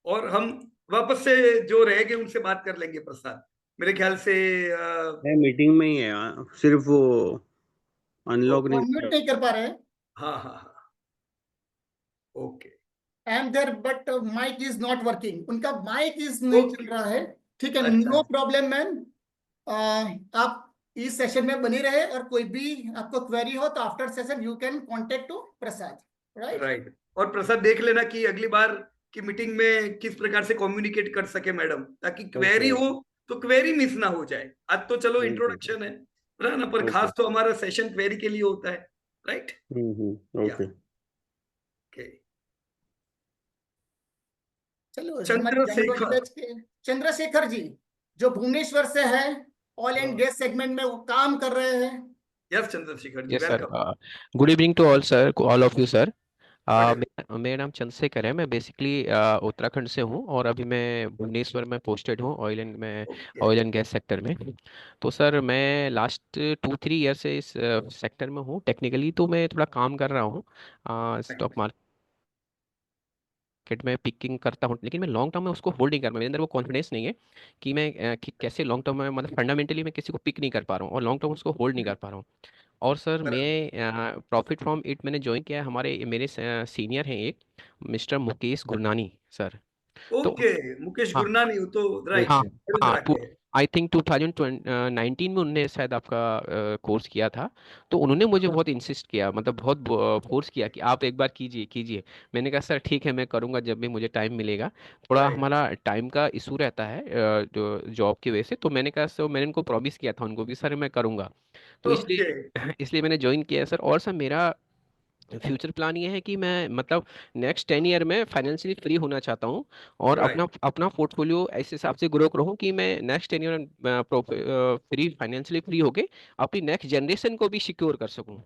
और हम वापस से जो रह गए उनसे बात कर लेंगे। प्रसाद, मेरे ख्याल से मीटिंग में ही है, सिर्फ वो अनलॉक अनम्यूट नहीं कर पा रहे हैं। हाँ हाँ हाँ, okay. I am there but mic is not working, उनका माइक इज नहीं चल रहा है। ठीक है, नो प्रॉब्लम मैम। आप इस सेशन में बने रहे, और कोई भी आपको क्वेरी हो तो after session you can contact to Prasad, right? Right, और प्रसाद देख लेना कि अगली बार की मीटिंग में किस प्रकार से कम्युनिकेट कर सके मैडम, ताकि क्वेरी हो तो क्वेरी मिस ना हो जाए। आज तो चलो इंट्रोडक्शन है ना, पर खास तो हमारा सेशन क्वेरी के लिए होता है, राइट? ओके। चलो, चंद्रशेखर जी, जो भुवनेश्वर से है, ऑयल एंड गैस सेगमेंट में वो काम कर रहे हैं। Yes Chandrashekhar ji, Yes, sir. Good evening to all, sir. All of you, sir. मेरा नाम चंद्रशेखर है। मैं बेसिकली उत्तराखंड से हूँ और अभी मैं भुवनेश्वर में पोस्टेड हूँ ऑयल एंड गैस सेक्टर में। तो सर मैं लास्ट 2-3 ईयर से इस सेक्टर में हूँ। टेक्निकली तो मैं थोड़ा काम कर रहा हूँ स्टॉक मार्केट में पिकिंग करता हूँ, लेकिन मैं लॉन्ग टर्म में उसको होल्ड नहीं कर पा रहा। मेरे अंदर वो कॉन्फिडेंस नहीं है कि मैं कैसे लॉन्ग टर्म में, मतलब फंडामेंटली मैं किसी को पिक नहीं कर पा रहा हूँ और लॉन्ग टर्म उसको होल्ड नहीं कर पा रहा हूँ। और सर मैं प्रॉफिट फ्रॉम इट मैंने ज्वाइन किया है। हमारे मेरे सीनियर हैं एक मिस्टर मुकेश गुरनानी सर। तो ओके, मुकेश हाँ गुरनानी, वो तो राइट, हाँ हाँ वडोदरा के हैं। आई थिंक 2019 में उनने शायद आपका कोर्स किया था। तो उन्होंने मुझे बहुत इंसिस्ट किया, मतलब बहुत फोर्स किया कि आप एक बार कीजिए कीजिए। मैंने कहा सर ठीक है, मैं करूँगा जब भी मुझे टाइम मिलेगा। थोड़ा राइट, हमारा टाइम का इशू रहता है जो जॉब की वजह से। तो मैंने कहा सर, मैंने उनको प्रॉमिस किया था उनको भी सर मैं करूँगा। तो ओके, इसलिए इसलिए मैंने ज्वाइन किया है सर। और सर मेरा फ्यूचर प्लान ये है कि मैं मतलब नेक्स्ट 10 ईयर में फाइनेंशियली फ्री होना चाहता हूँ और राइट, अपना अपना पोर्टफोलियो ऐसे हिसाब से ग्रो करूँ कि मैं next 10 year free financially free होके अपनी नेक्स्ट जनरेशन को भी सिक्योर कर सकूँ।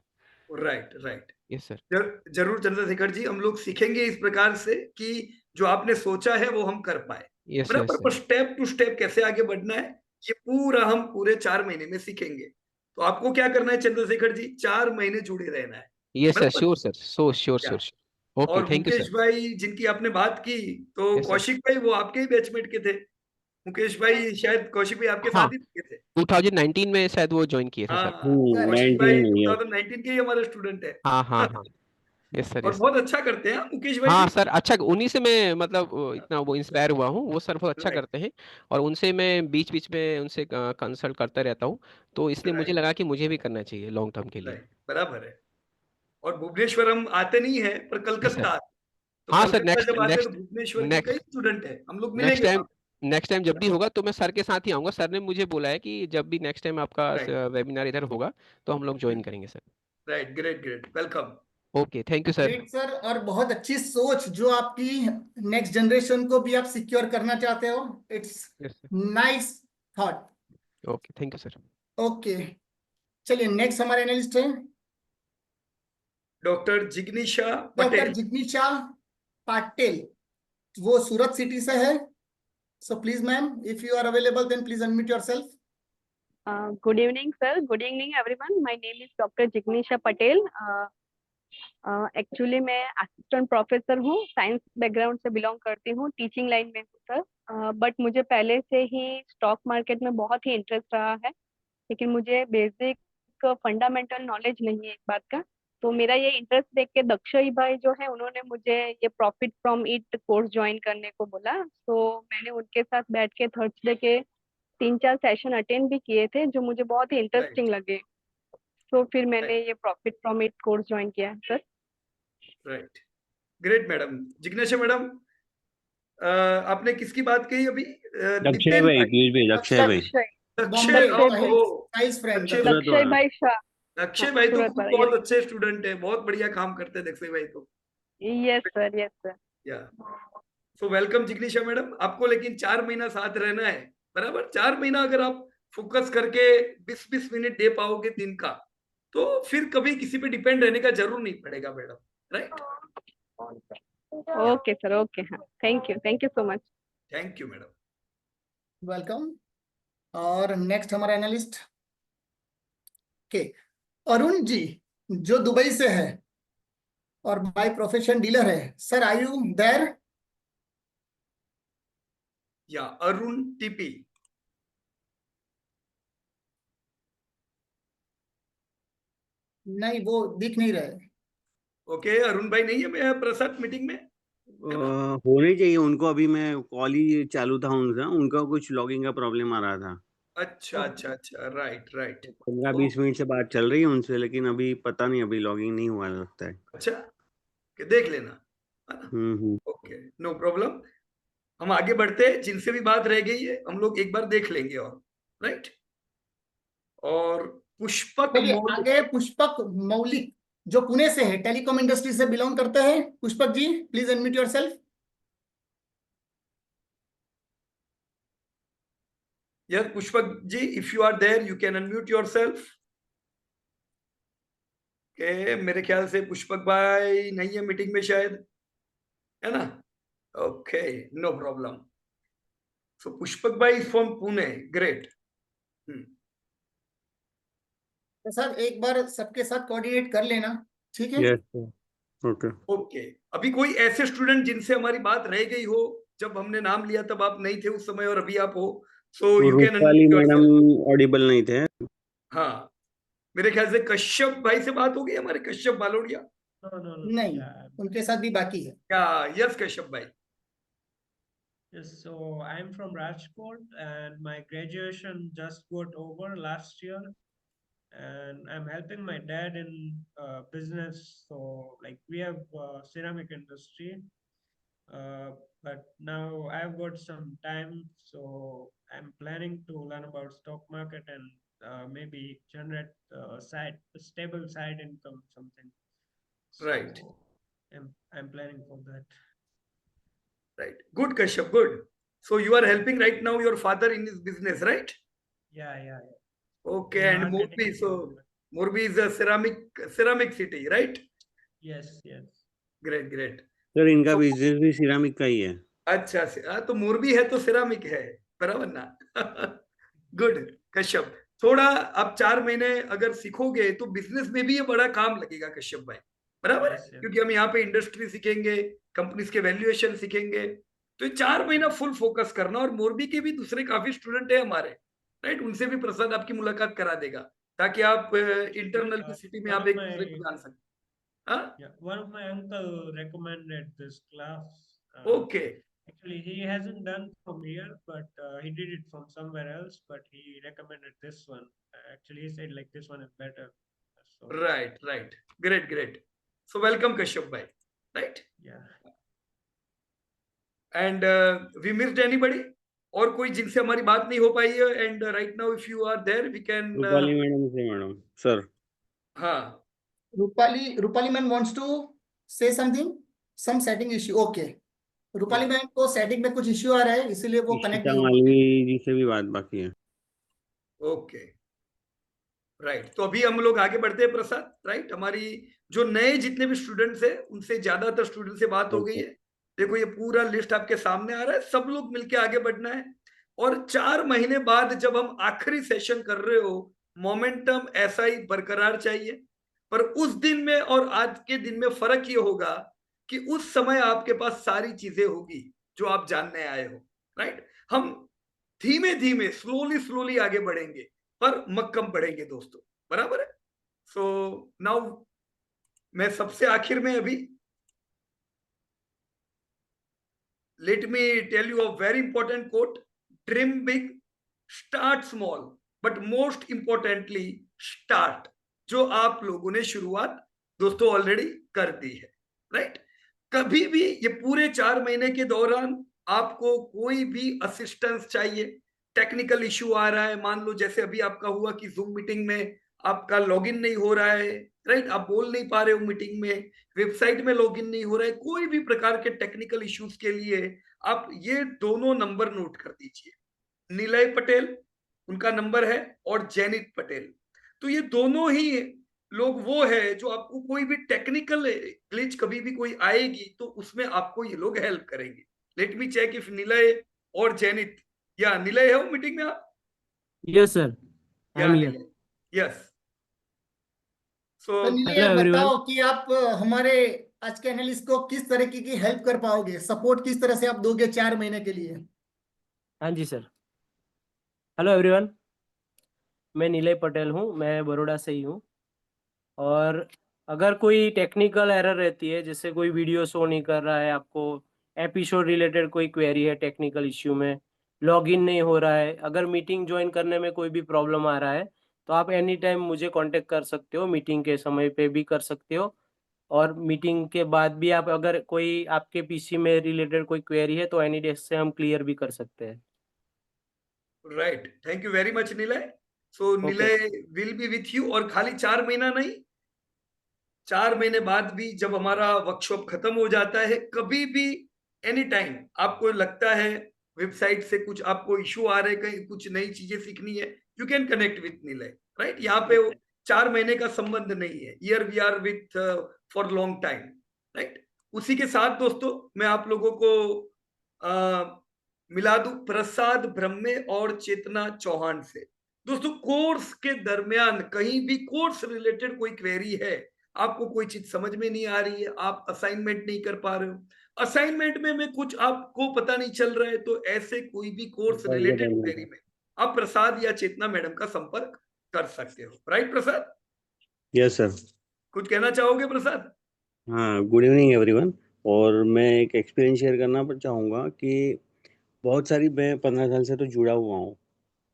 Right, right. Yes sir. जरूर चंद्रशेखर जी, हम लोग सीखेंगे इस प्रकार से कि जो आपने सोचा है वो हम कर पाए, यस यस बराबर। पर सर। स्टेप टू स्टेप कैसे आगे बढ़ना है, ये पूरा हम पूरे 4 महीने में सीखेंगे। तो आपको क्या करना है चंद्रशेखर जी, 4 महीने जुड़े रहना है, यस सर, बराबर। श्योर सर, सो श्योर क्या, श्योर। ओके, और थैंक यू मुकेश सर। भाई जिनकी आपने बात की, तो यस सर। कौशिक भाई वो आपके ही बैचमेट के थे। मुकेश भाई शायद कौशिक भाई आपके हाँ, साथ ही के थे। 2019 में शायद वो ज्वाइन किए थे सर। हाँ, कौशिक भाई 2019 के ही हमारे स्टूडेंट है। हाँ हाँ हाँ। यस सर, और यस। बहुत अच्छा करते हैं मुकेश भाई हाँ भी। सर, अच्छा उन्हीं से मैं मतलब इतना वो इंस्पायर हुआ हूँ। वो सर बहुत अच्छा राइट, करते हैं और उनसे मैं बीच बीच में उनसे कंसल्ट करता रहता हूँ। तो इसलिए मुझे राइट, लगा कि मुझे भी करना चाहिए लॉन्ग टर्म के लिए। राइट, बराबर है। और भुवनेश्वर हम आते नहीं है, पर यस सर। कलकत्ता आते हैं। तो हाँ सर, कलकत्ता नेक्स्ट जब आते हैं तो नेक्स्ट भुवनेश्वर के कई नेक्स्ट स्टूडेंट हैं, हम लोग नेक्स्ट मिलेंगे टाइम वहां नेक्स्ट टाइम जब भी होगा तो मैं सर के साथ ही आऊँगा। सर ने मुझे बोला है कि जब भी नेक्स्ट टाइम आपका पे। राइट, वेबिनार इधर होगा तो हम लोग ज्वाइन करेंगे sir. Right, great, great, welcome. Okay, thank you sir. Great sir, और बहुत अच्छी सोच जो आपकी नेक्स्ट जनरेशन को भी आप सिक्योर करना चाहते हो। It's yes sir. Nice thought. Okay, thank you sir. Okay, चलिए नेक्स्ट हमारे एनालिस्ट है डॉक्टर जिग्निशा डॉक्टर पटेल। जिग्नीशा पाटिल। वो सूरत सिटी से है। So please ma'am, if you are available then please unmute yourself. Good evening, sir. Good evening, everyone. My name is Dr. Jignisha Patel. Actually, मैं assistant professor हूँ, science background से belong करती हूँ, teaching line में हूँ sir. But मुझे पहले से ही स्टॉक मार्केट में बहुत ही इंटरेस्ट रहा है, लेकिन मुझे बेसिक फंडामेंटल नॉलेज नहीं है एक बात का। तो मेरा ये इंटरेस्ट देख के दक्षई भाई जो है उन्होंने मुझे ये profit from it course join करने को बोला। तो मैंने उनके साथ बैठ के थर्सडे के 3-4 सेशन अटेंड भी किए थे जो मुझे बहुत ही इंटरेस्टिंग राइट, लगे। तो फिर मैंने राइट, ये profit from it course join किया है sir. Right, great madam. Jignesha madam, आपने किसकी बात कही अभी? लक्ष्य नितिन भाई, भाई, पीयूष भाई, लक्ष्य भाई। अक्षय, बॉम्बे ओहो, साइंस फ्रेंड अक्षय, सूरत लक्ष्य वाला। भाई शाह। अक्षय हाँ, भाई तो सूरत खुद वाला। बहुत अच्छे स्टूडेंट है, बहुत बढ़िया काम करते हैं अक्षय भाई तो। Yes sir, yes sir. या, सो वेलकम जिग्निशा मैडम। आपको लेकिन 4 महीना साथ रहना है, बराबर। 4 महीना अगर आप फोकस करके 20-20 मिनट दे पाओगे दिन का, तो फिर कभी किसी पे डिपेंड रहने का जरूर नहीं पड़ेगा madam, right. Okay sir, okay. हाँ, thank you so much. Thank you madam. Welcome. और नेक्स्ट हमारा एनालिस्ट के अरुण जी, जो दुबई से है और बाय प्रोफेशन डीलर है। Sir, are you there? या अरुण टीपी। नहीं, वो दिख नहीं रहे। ओके, अरुण भाई नहीं है मैं प्रसाद मीटिंग में। होने चाहिए उनको। अभी मैं कॉल ही चालू था उनका, उनका कुछ लॉगिंग का प्रॉब्लम आ रहा था। अच्छा, अच्छा, अच्छा, राइट, राइट। 15-20 मिनट से बात चल रही है उनसे, लेकिन अभी पता नहीं, अभी लॉगिंग नहीं हुआ लगता है। अच्छा, कि देख लेना, है ना। हम्म। Okay, no problem. हम आगे बढ़ते हैं, जिनसे भी बात रह गई है हम लोग एक बार देख लेंगे, और राइट। और पुष्पक चलिए मौर्य। आगे पुष्पक मौलिक, जो पुणे से है, टेलीकॉम इंडस्ट्री से बिलोंग करते हैं। Pushpak ji, please unmute yourself. Yes, Pushpak ji, if you are there, you can unmute yourself. Okay, मेरे ख्याल से पुष्पक भाई नहीं है मीटिंग में शायद, है ना? Okay, no problem. So Pushpak भाई इज फ्रॉम पुणे, ग्रेट। तो सर एक बार सबके साथ कोऑर्डिनेट कर लेना, ठीक है? Yes sir, okay. ओके, अभी कोई ऐसे स्टूडेंट जिनसे हमारी बात रह गई हो, जब हमने नाम लिया तब आप नहीं थे उस समय और अभी आप हो, so you can Rupali madam Audible नहीं थे। हाँ, मेरे ख्याल से कश्यप भाई से बात हो गई, हमारे कश्यप बालोड़िया। नहीं, उनके साथ भी बाकी है। क्या? यस कश्यप भाई। Yes, so I'm from Rajkot and my graduation just got over last year, and I'm helping my dad in business. So like we have ceramic industry, but now I've got some time, so I'm planning to learn about stock market and maybe generate a stable side income, something. So Right. I'm planning for that. Right. Good, Kashyap. Good. So you are helping right now your father in his business, right? Yeah. Okay. In And marketing Morbi. So department. Morbi is a ceramic city, right? Yes. Great. Sir इनका business भी ceramic का ही है। अच्छा से, तो मोरबी है तो ceramic है, बराबर ना? गुड कश्यप, थोड़ा आप 4 महीने अगर सीखोगे तो बिजनेस में भी ये बड़ा काम लगेगा कश्यप भाई, बराबर है? क्योंकि हम यहाँ पे इंडस्ट्री सीखेंगे, कंपनीज के वैल्यूएशन सीखेंगे, तो ये 4 महीना फुल फोकस करना। और मोरबी के भी दूसरे काफी स्टूडेंट है हमारे, राइट? उनसे भी प्रसाद आपकी मुलाकात करा देगा, ताकि आप इंटरनल की सिटी में आप एक दूसरे को जान सकते। Yeah, one of my uncle recommended this class. Okay. Actually, he hasn't done from here, but he did it from somewhere else. But he recommended this one. Actually, he said like this one is better. So, Right. Great. So welcome Kashyap bhai, right? Yeah. And we missed anybody? और कोई जिनसे हमारी बात नहीं हो पाई है? And right now if you are there, we can. Rupali madam से madam sir. हाँ। Rupali ma'am wants to say something, some setting issue. Okay. Rupali ma'am को सेटिंग में कुछ इश्यू आ रहा है, इसीलिए वो कनेक्ट नहीं हो पा मालवी जी से भी बात बाकी है। Okay, right. तो अभी हम लोग आगे बढ़ते हैं प्रसाद, राइट? हमारी जो नए जितने भी स्टूडेंट्स हैं उनसे ज्यादातर स्टूडेंट से बात हो गई है। देखो ये पूरा लिस्ट आपके सामने आ रहा है, सब लोग मिलके आगे बढ़ना है। और 4 महीने बाद जब हम आखिरी सेशन कर रहे हो, मोमेंटम ऐसा ही बरकरार चाहिए। पर उस दिन में और आज के दिन में फर्क ये होगा कि उस समय आपके पास सारी चीजें होगी जो आप जानने आए हो, राइट? हम धीमे स्लोली आगे बढ़ेंगे, पर मक्कम बढ़ेंगे दोस्तों, बराबर है? सो नाउ मैं सबसे आखिर में अभी let me tell you a very important quote, dream big, start small, but most importantly start. जो आप लोगों ने शुरुआत दोस्तों ऑलरेडी कर दी है, राइट? कभी भी ये पूरे 4 महीने के दौरान आपको कोई भी असिस्टेंस चाहिए, टेक्निकल इश्यू आ रहा है, मान लो जैसे अभी आपका हुआ कि जूम मीटिंग में आपका लॉगिन नहीं हो रहा है, राइट? आप बोल नहीं पा रहे हो मीटिंग में, वेबसाइट में लॉगिन नहीं हो रहा है, कोई भी प्रकार के टेक्निकल इश्यूज के लिए आप ये दोनों नंबर नोट कर दीजिए। निलय पटेल उनका नंबर है, और जैनित पटेल। तो ये दोनों ही लोग वो है जो आपको कोई भी टेक्निकल ग्लिच कभी भी कोई आएगी तो उसमें आपको ये लोग हेल्प करेंगे। Let me check if Nilay और जैनित, या निलय है वो मीटिंग में आप? Yes sir, I am here. Yes. So Nilay बताओ कि आप हमारे आज के एनालिस्ट को किस तरीके की हेल्प कर पाओगे, सपोर्ट किस तरह से आप दोगे 4 महीने के लिए? हाँ जी सर। हेलो एवरीवन, मैं निलय पटेल हूँ, मैं बड़ौदा से ही हूँ। और अगर कोई टेक्निकल एरर रहती है, जैसे कोई वीडियो शो नहीं कर रहा है, आपको एपिसोड रिलेटेड कोई क्वेरी है, टेक्निकल इश्यू में लॉगिन नहीं हो रहा है, अगर मीटिंग ज्वाइन करने में कोई भी प्रॉब्लम आ रहा है, तो आप एनी टाइम मुझे कांटेक्ट कर सकते हो, मीटिंग के समय पे भी कर सकते हो, और मीटिंग के बाद भी आप अगर कोई आपके पीसी में रिलेटेड कोई क्वेरी है तो एनी डेस्क से हम क्लियर भी कर सकते हैं। Right, thank you very much Nilay. So Nilay will be with you, और खाली 4 महीना नहीं, 4 महीने बाद भी जब हमारा वर्कशॉप खत्म हो जाता है, कभी भी एनी टाइम आपको लगता है वेबसाइट से कुछ आपको इश्यू आ रहे, कहीं कुछ नई चीजें सीखनी है, you can connect with Nilay, right? यहाँ पे 4 महीने का संबंध नहीं है, year we are with for long time, right. उसी के साथ दोस्तों मैं आप लोगों को मिला दूं प्रसाद ब्रह्मे और चेतना चौहान से। दोस्तों कोर्स के दरमियान कहीं भी कोर्स रिलेटेड कोई क्वेरी है, आपको कोई चीज समझ में नहीं आ रही है, आप असाइनमेंट नहीं कर पा रहे हो, असाइनमेंट में कुछ आपको पता नहीं चल रहा है, तो ऐसे कोई भी कोर्स रिलेटेड क्वेरी में आप प्रसाद या चेतना मैडम का संपर्क कर सकते हो, राइट प्रसाद? Yes sir. कुछ कहना चाहोगे प्रसाद? हाँ, गुड इवनिंग एवरीवन। और मैं एक एक्सपीरियंस शेयर करना चाहूँगा कि बहुत सारी मैं 15 साल से तो जुड़ा हुआ हूँ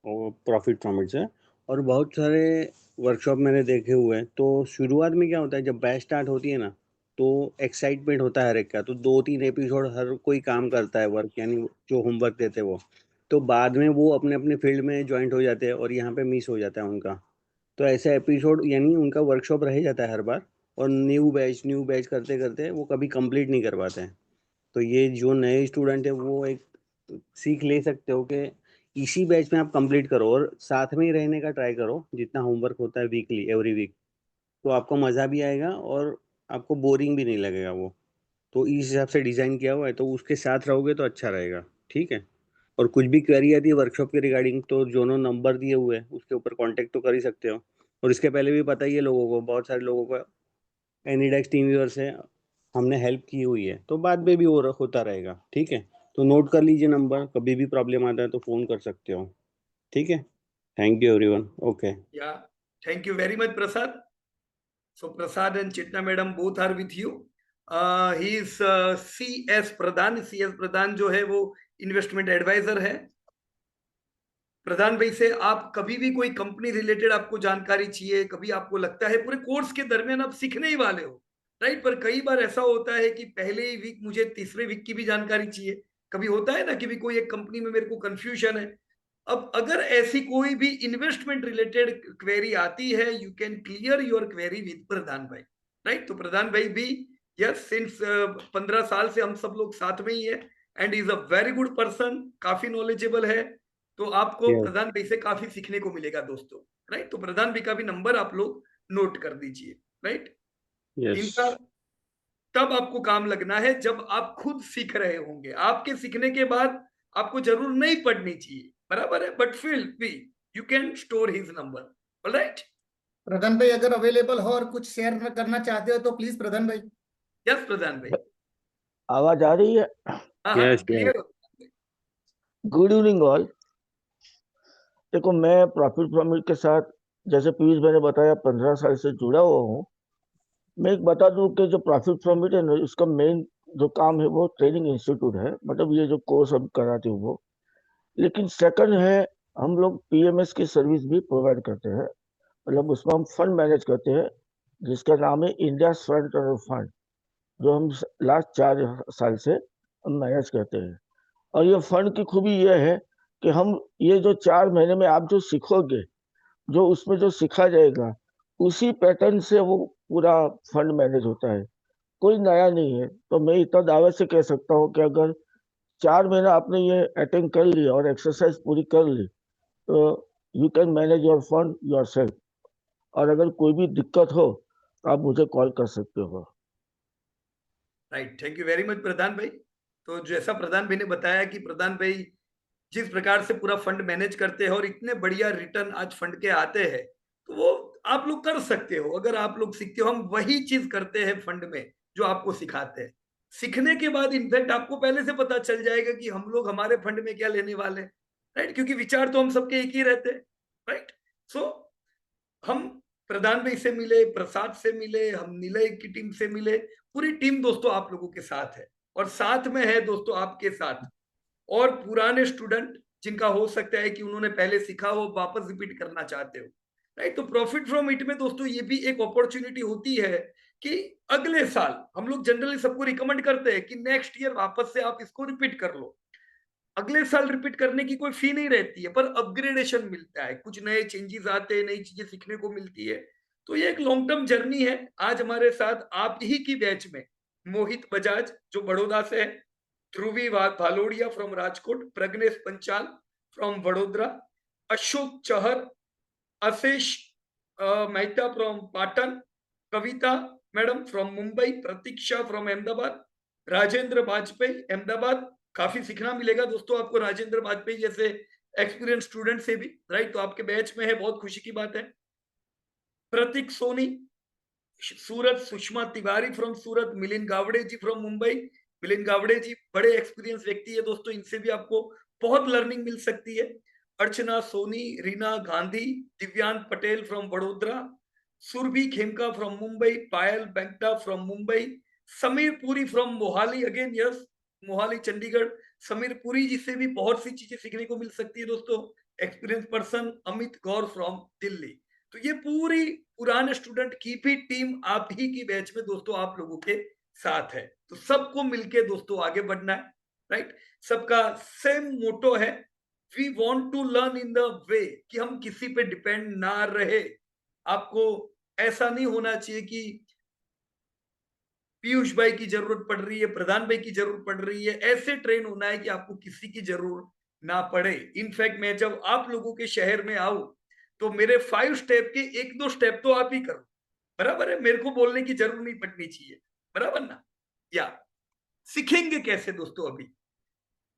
और प्रॉफिट फ्रॉम इट से, और बहुत सारे वर्कशॉप मैंने देखे हुए हैं। तो शुरुआत में क्या होता है, जब बैच स्टार्ट होती है ना, तो एक्साइटमेंट होता है हर एक का, तो 2-3 एपिसोड हर कोई काम करता है वर्क, यानी जो होमवर्क देते हैं वो, तो बाद में वो अपने अपने फील्ड में ज्वाइंट हो जाते हैं और यहाँ पे मिस हो जाता है उनका। तो ऐसे एपिसोड यानी उनका वर्कशॉप रह जाता है हर बार, और न्यू बैच करते करते वो कभी कंप्लीट नहीं कर पाते हैं। तो ये जो नए स्टूडेंट है वो एक सीख ले सकते हो कि इसी बैच में आप कंप्लीट करो और साथ में ही रहने का ट्राई करो, जितना होमवर्क होता है वीकली एवरी वीक, तो आपको मज़ा भी आएगा और आपको बोरिंग भी नहीं लगेगा वो। तो इस हिसाब से डिज़ाइन किया हुआ है, तो उसके साथ रहोगे तो अच्छा रहेगा, ठीक है। और कुछ भी क्वेरी आती है वर्कशॉप के रिगार्डिंग, तो जो नंबर दिए हुए हैं उसके ऊपर कांटेक्ट तो कर ही सकते हो। और इसके पहले भी पता ही है लोगों को, बहुत सारे लोगों को एनीडेक्स टीम व्यूअर से हमने हेल्प की हुई है, तो बाद में भी वो होता रहेगा, ठीक है। तो नोट कर लीजिए नंबर, कभी भी प्रॉब्लम आता है तो फ़ोन कर सकते हो, ठीक है। Thank you everyone. Okay. Yeah, thank you very much, Prasad. So Prasad and Chitna madam both are with you. He is CS Pradhan. CS Pradhan जो है वो इन्वेस्टमेंट एडवाइजर है। प्रधान भाई से आप कभी भी कोई कंपनी रिलेटेड आपको जानकारी चाहिए, कभी आपको लगता है पूरे कोर्स के दरमियान आप सीखने ही वाले हो, राइट, पर कई बार ऐसा होता है कि पहले ही वीक मुझे तीसरे वीक की भी जानकारी चाहिए, कभी होता है ना कि भी कोई एक कंपनी में मेरे को कंफ्यूजन है। अब अगर ऐसी कोई भी इन्वेस्टमेंट रिलेटेड क्वेरी आती है, you can clear your query with Pradhan भाई, राइट। तो प्रधान भाई भी यस सिंस 15 साल से हम सब लोग साथ में ही है, and is a very good person, काफी नॉलेजेबल है, तो आपको Yes. प्रधान भाई से काफी सीखने को मिलेगा दोस्तों, राइट। तो प्रधान भाई का भी नंबर आप लोग नोट कर दीजिए, राइट। Yes. इनका तब आपको काम लगना है जब आप खुद सीख रहे होंगे, आपके सीखने के बाद आपको जरूर नहीं पढ़नी चाहिए, बराबर है, बट फिर भी you can store his number, alright. Pradhan भाई अगर अवेलेबल हो और कुछ शेयर करना चाहते हो तो प्लीज प्रधान भाई। यस प्रधान भाई। आवाज आ रही है? हाँ Yes, clear. Good evening all. देखो मैं प्रॉफिट फ्रॉम इट के साथ, जैसे पीयूष भाई ने बताया, 15 साल से जुड़ा हुआ हूँ। मैं एक बता दूं कि जो प्रॉफिट फ्रॉम इट है ना, इसका मेन जो काम है वो ट्रेनिंग इंस्टीट्यूट है, मतलब ये जो कोर्स हम कराते हैं वो। लेकिन सेकंड है, हम लोग पीएमएस की सर्विस भी प्रोवाइड करते हैं, मतलब उसमें हम फंड मैनेज करते हैं, जिसका नाम है इंडिया फ्रंट रनर फंड, जो हम लास्ट 4 साल से हम मैनेज करते हैं। और ये फंड की खूबी ये है कि हम ये जो 4 महीने में आप जो सीखोगे, जो उसमें जो सीखा जाएगा, उसी पैटर्न से वो पूरा फंड मैनेज होता है, कोई नया नहीं है। तो मैं इतना दावे से कह सकता हूँ कि अगर 4 महीना आपने ये अटेंड कर लिया और एक्सरसाइज पूरी कर ली, तो you can manage your fund yourself. और अगर कोई भी दिक्कत हो तो आप मुझे कॉल कर सकते हो। Right, thank you very much Pradhan भाई। तो जैसा प्रधान भाई ने बताया कि प्रधान भाई जिस प्रकार से पूरा फंड मैनेज करते हैं और इतने बढ़िया रिटर्न आज फंड के आते हैं, तो वो आप लोग कर सकते हो अगर आप लोग सीखते हो। हम वही चीज करते हैं फंड में जो आपको सिखाते हैं। सीखने के बाद इनफैक्ट आपको पहले से पता चल जाएगा कि हम लोग हमारे फंड में क्या लेने वाले हैं, राइट, क्योंकि विचार तो हम सबके एक ही रहते हैं, राइट। सो हम प्रधान भाई से मिले, प्रसाद से मिले, हम निलय की टीम से मिले, पूरी टीम दोस्तों आप लोगों के साथ है, और साथ में है दोस्तों आपके साथ और पुराने स्टूडेंट जिनका हो सकता है कि उन्होंने पहले सीखा हो, वापस रिपीट करना चाहते हो, राइट। तो प्रॉफिट फ्रॉम इट में दोस्तों ये भी एक अपॉर्चुनिटी होती है कि अगले साल हम लोग जनरली सबको रिकमेंड करते हैं कि नेक्स्ट ईयर वापस से आप इसको रिपीट कर लो। अगले साल रिपीट करने की कोई फी नहीं रहती है, पर अपग्रेडेशन मिलता है, कुछ नए चेंजेस आते हैं, नई चीजें सीखने को मिलती है। तो ये एक लॉन्ग टर्म जर्नी है। आज हमारे साथ आप ही की बैच में मोहित बजाज जो बड़ौदा से है, Dhruvi Bhalodiya from Rajkot, Pragnesh Panchal from Vadodara, Ashok Chahar, Ashish Maita from Patan, Kavita madam from Mumbai, Pratiksha from Ahmedabad, Rajendra Vajpayee Ahmedabad. काफी सीखना मिलेगा दोस्तों आपको राजेंद्र वाजपेयी जैसे एक्सपीरियंस स्टूडेंट से भी, राइट। तो आपके बैच में है, बहुत खुशी की बात है। Pratik Soni Surat, Sushma Tiwari from Surat, Milind Gawde ji from Mumbai. मिलिंद गावड़े जी बड़े एक्सपीरियंस व्यक्ति है दोस्तों, इनसे भी आपको बहुत लर्निंग मिल सकती है। अर्चना Soni, Reena Gandhi, Divyang Patel from Vadodara, Surabhi Khemka from Mumbai, Payal Bengta from Mumbai, Sameer Puri from Mohali, again yes Mohali Chandigarh. Sameer Puri ji से भी बहुत सी चीजें सीखने को मिल सकती है दोस्तों, experience person. Amit Gaur from Delhi. तो ये पूरी पुराने स्टूडेंट की भी टीम आप ही की बैच में दोस्तों आप लोगों के साथ है। तो सबको मिलके दोस्तों आगे बढ़ना है, राइट। सबका सेम मोटो है, we want to learn in the way, कि हम किसी पे डिपेंड ना रहे। आपको ऐसा नहीं होना चाहिए कि पीयूष भाई की जरूरत पड़ रही है, प्रधान भाई की जरूरत पड़ रही है, ऐसे ट्रेन होना है कि आपको किसी की जरूरत ना पड़े। इनफैक्ट मैं जब आप लोगों के शहर में आऊं तो मेरे 5 स्टेप के 1-2 स्टेप तो आप ही करो, बराबर है। मेरे को बोलने की जरूरत नहीं पड़नी चाहिए, बराबर ना। या सीखेंगे कैसे दोस्तों? अभी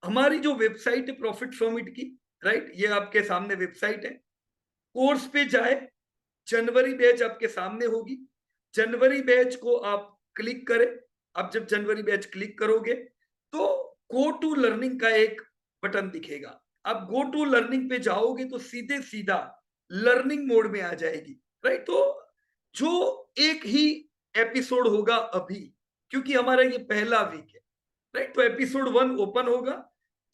हमारी जो वेबसाइट है प्रॉफिट फ्रॉम इट की, राइट, ये आपके सामने वेबसाइट है। कोर्स पे जाए, जनवरी बैच आपके सामने होगी। जनवरी बैच को आप क्लिक करें। आप जब जनवरी बैच क्लिक करोगे तो गो टू लर्निंग का एक बटन दिखेगा। आप गो टू लर्निंग पे जाओगे तो सीधे सीधा लर्निंग मोड में आ जाएगी, राइट। तो जो एक ही एपिसोड होगा अभी, क्योंकि हमारा ये पहला वीक है, राइट। तो एपिसोड 1 ओपन होगा,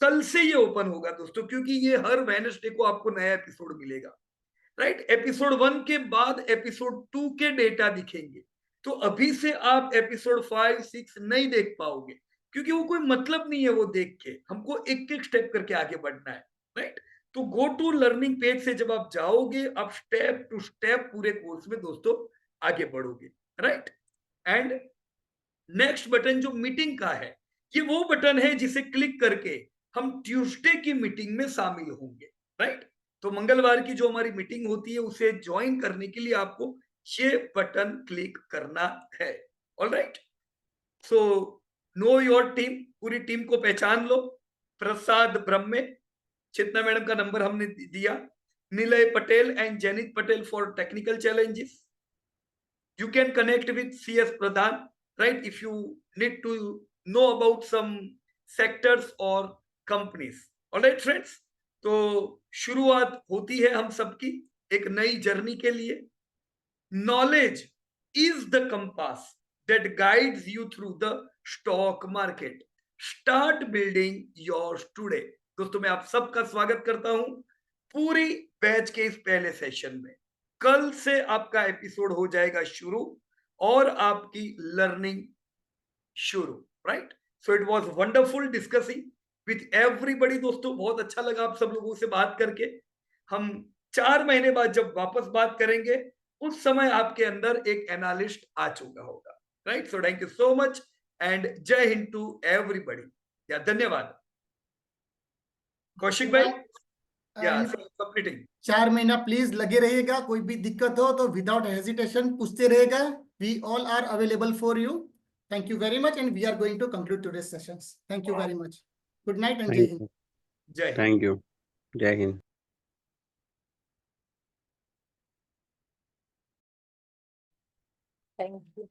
कल से ये ओपन होगा दोस्तों, क्योंकि ये हर वेडनेसडे को आपको नया एपिसोड मिलेगा, राइट। एपिसोड 1 के बाद एपिसोड 2 के डेटा दिखेंगे। तो अभी से आप एपिसोड 5, 6 नहीं देख पाओगे, क्योंकि वो कोई मतलब नहीं है वो देख के। हमको एक एक स्टेप करके आगे बढ़ना है, राइट। तो गो टू लर्निंग पेज से जब आप जाओगे, आप स्टेप टू स्टेप पूरे कोर्स में दोस्तों आगे बढ़ोगे, राइट। एंड नेक्स्ट बटन जो मीटिंग का है, ये वो बटन है जिसे क्लिक करके हम ट्यूसडे की मीटिंग में शामिल होंगे, राइट। तो मंगलवार की जो हमारी मीटिंग होती है उसे ज्वाइन करने के लिए आपको ये बटन क्लिक करना है, alright. So know your team, पूरी टीम को पहचान लो। प्रसाद ब्रह्मे, चितना मैडम का नंबर हमने दिया। Nilay Patel and Jainit Patel for technical challenges. You can connect with CS Pradhan, right, if you need to know about some sectors or companies. All right, friends. तो शुरुआत होती है हम सबकी एक नई जर्नी के लिए। Knowledge is the compass that guides you through the stock market. Start building yours today. दोस्तों मैं आप सबका स्वागत करता हूं पूरी बैच के इस पहले सेशन में। कल से आपका एपिसोड हो जाएगा शुरू और आपकी लर्निंग शुरू, right. So it was wonderful discussing with everybody दोस्तों, बहुत अच्छा लगा आप सब लोगों से बात करके। हम 4 महीने बाद जब वापस बात करेंगे उस समय आपके अंदर एक एनालिस्ट आ चुका होगा, right. So thank you so much and Jai Hind to everybody. या धन्यवाद। कौशिक भाई, या कंप्लीटिंग 4 महीना प्लीज लगे रहिएगा। कोई भी दिक्कत हो तो विदाउट हेजिटेशन पूछते रहेगा। We all are available for you. Thank you very much and we are going to conclude today sessions. Thank you very much. Good night and Jai Hind. जय हिंद। Thank you. जय हिंद। Thank you.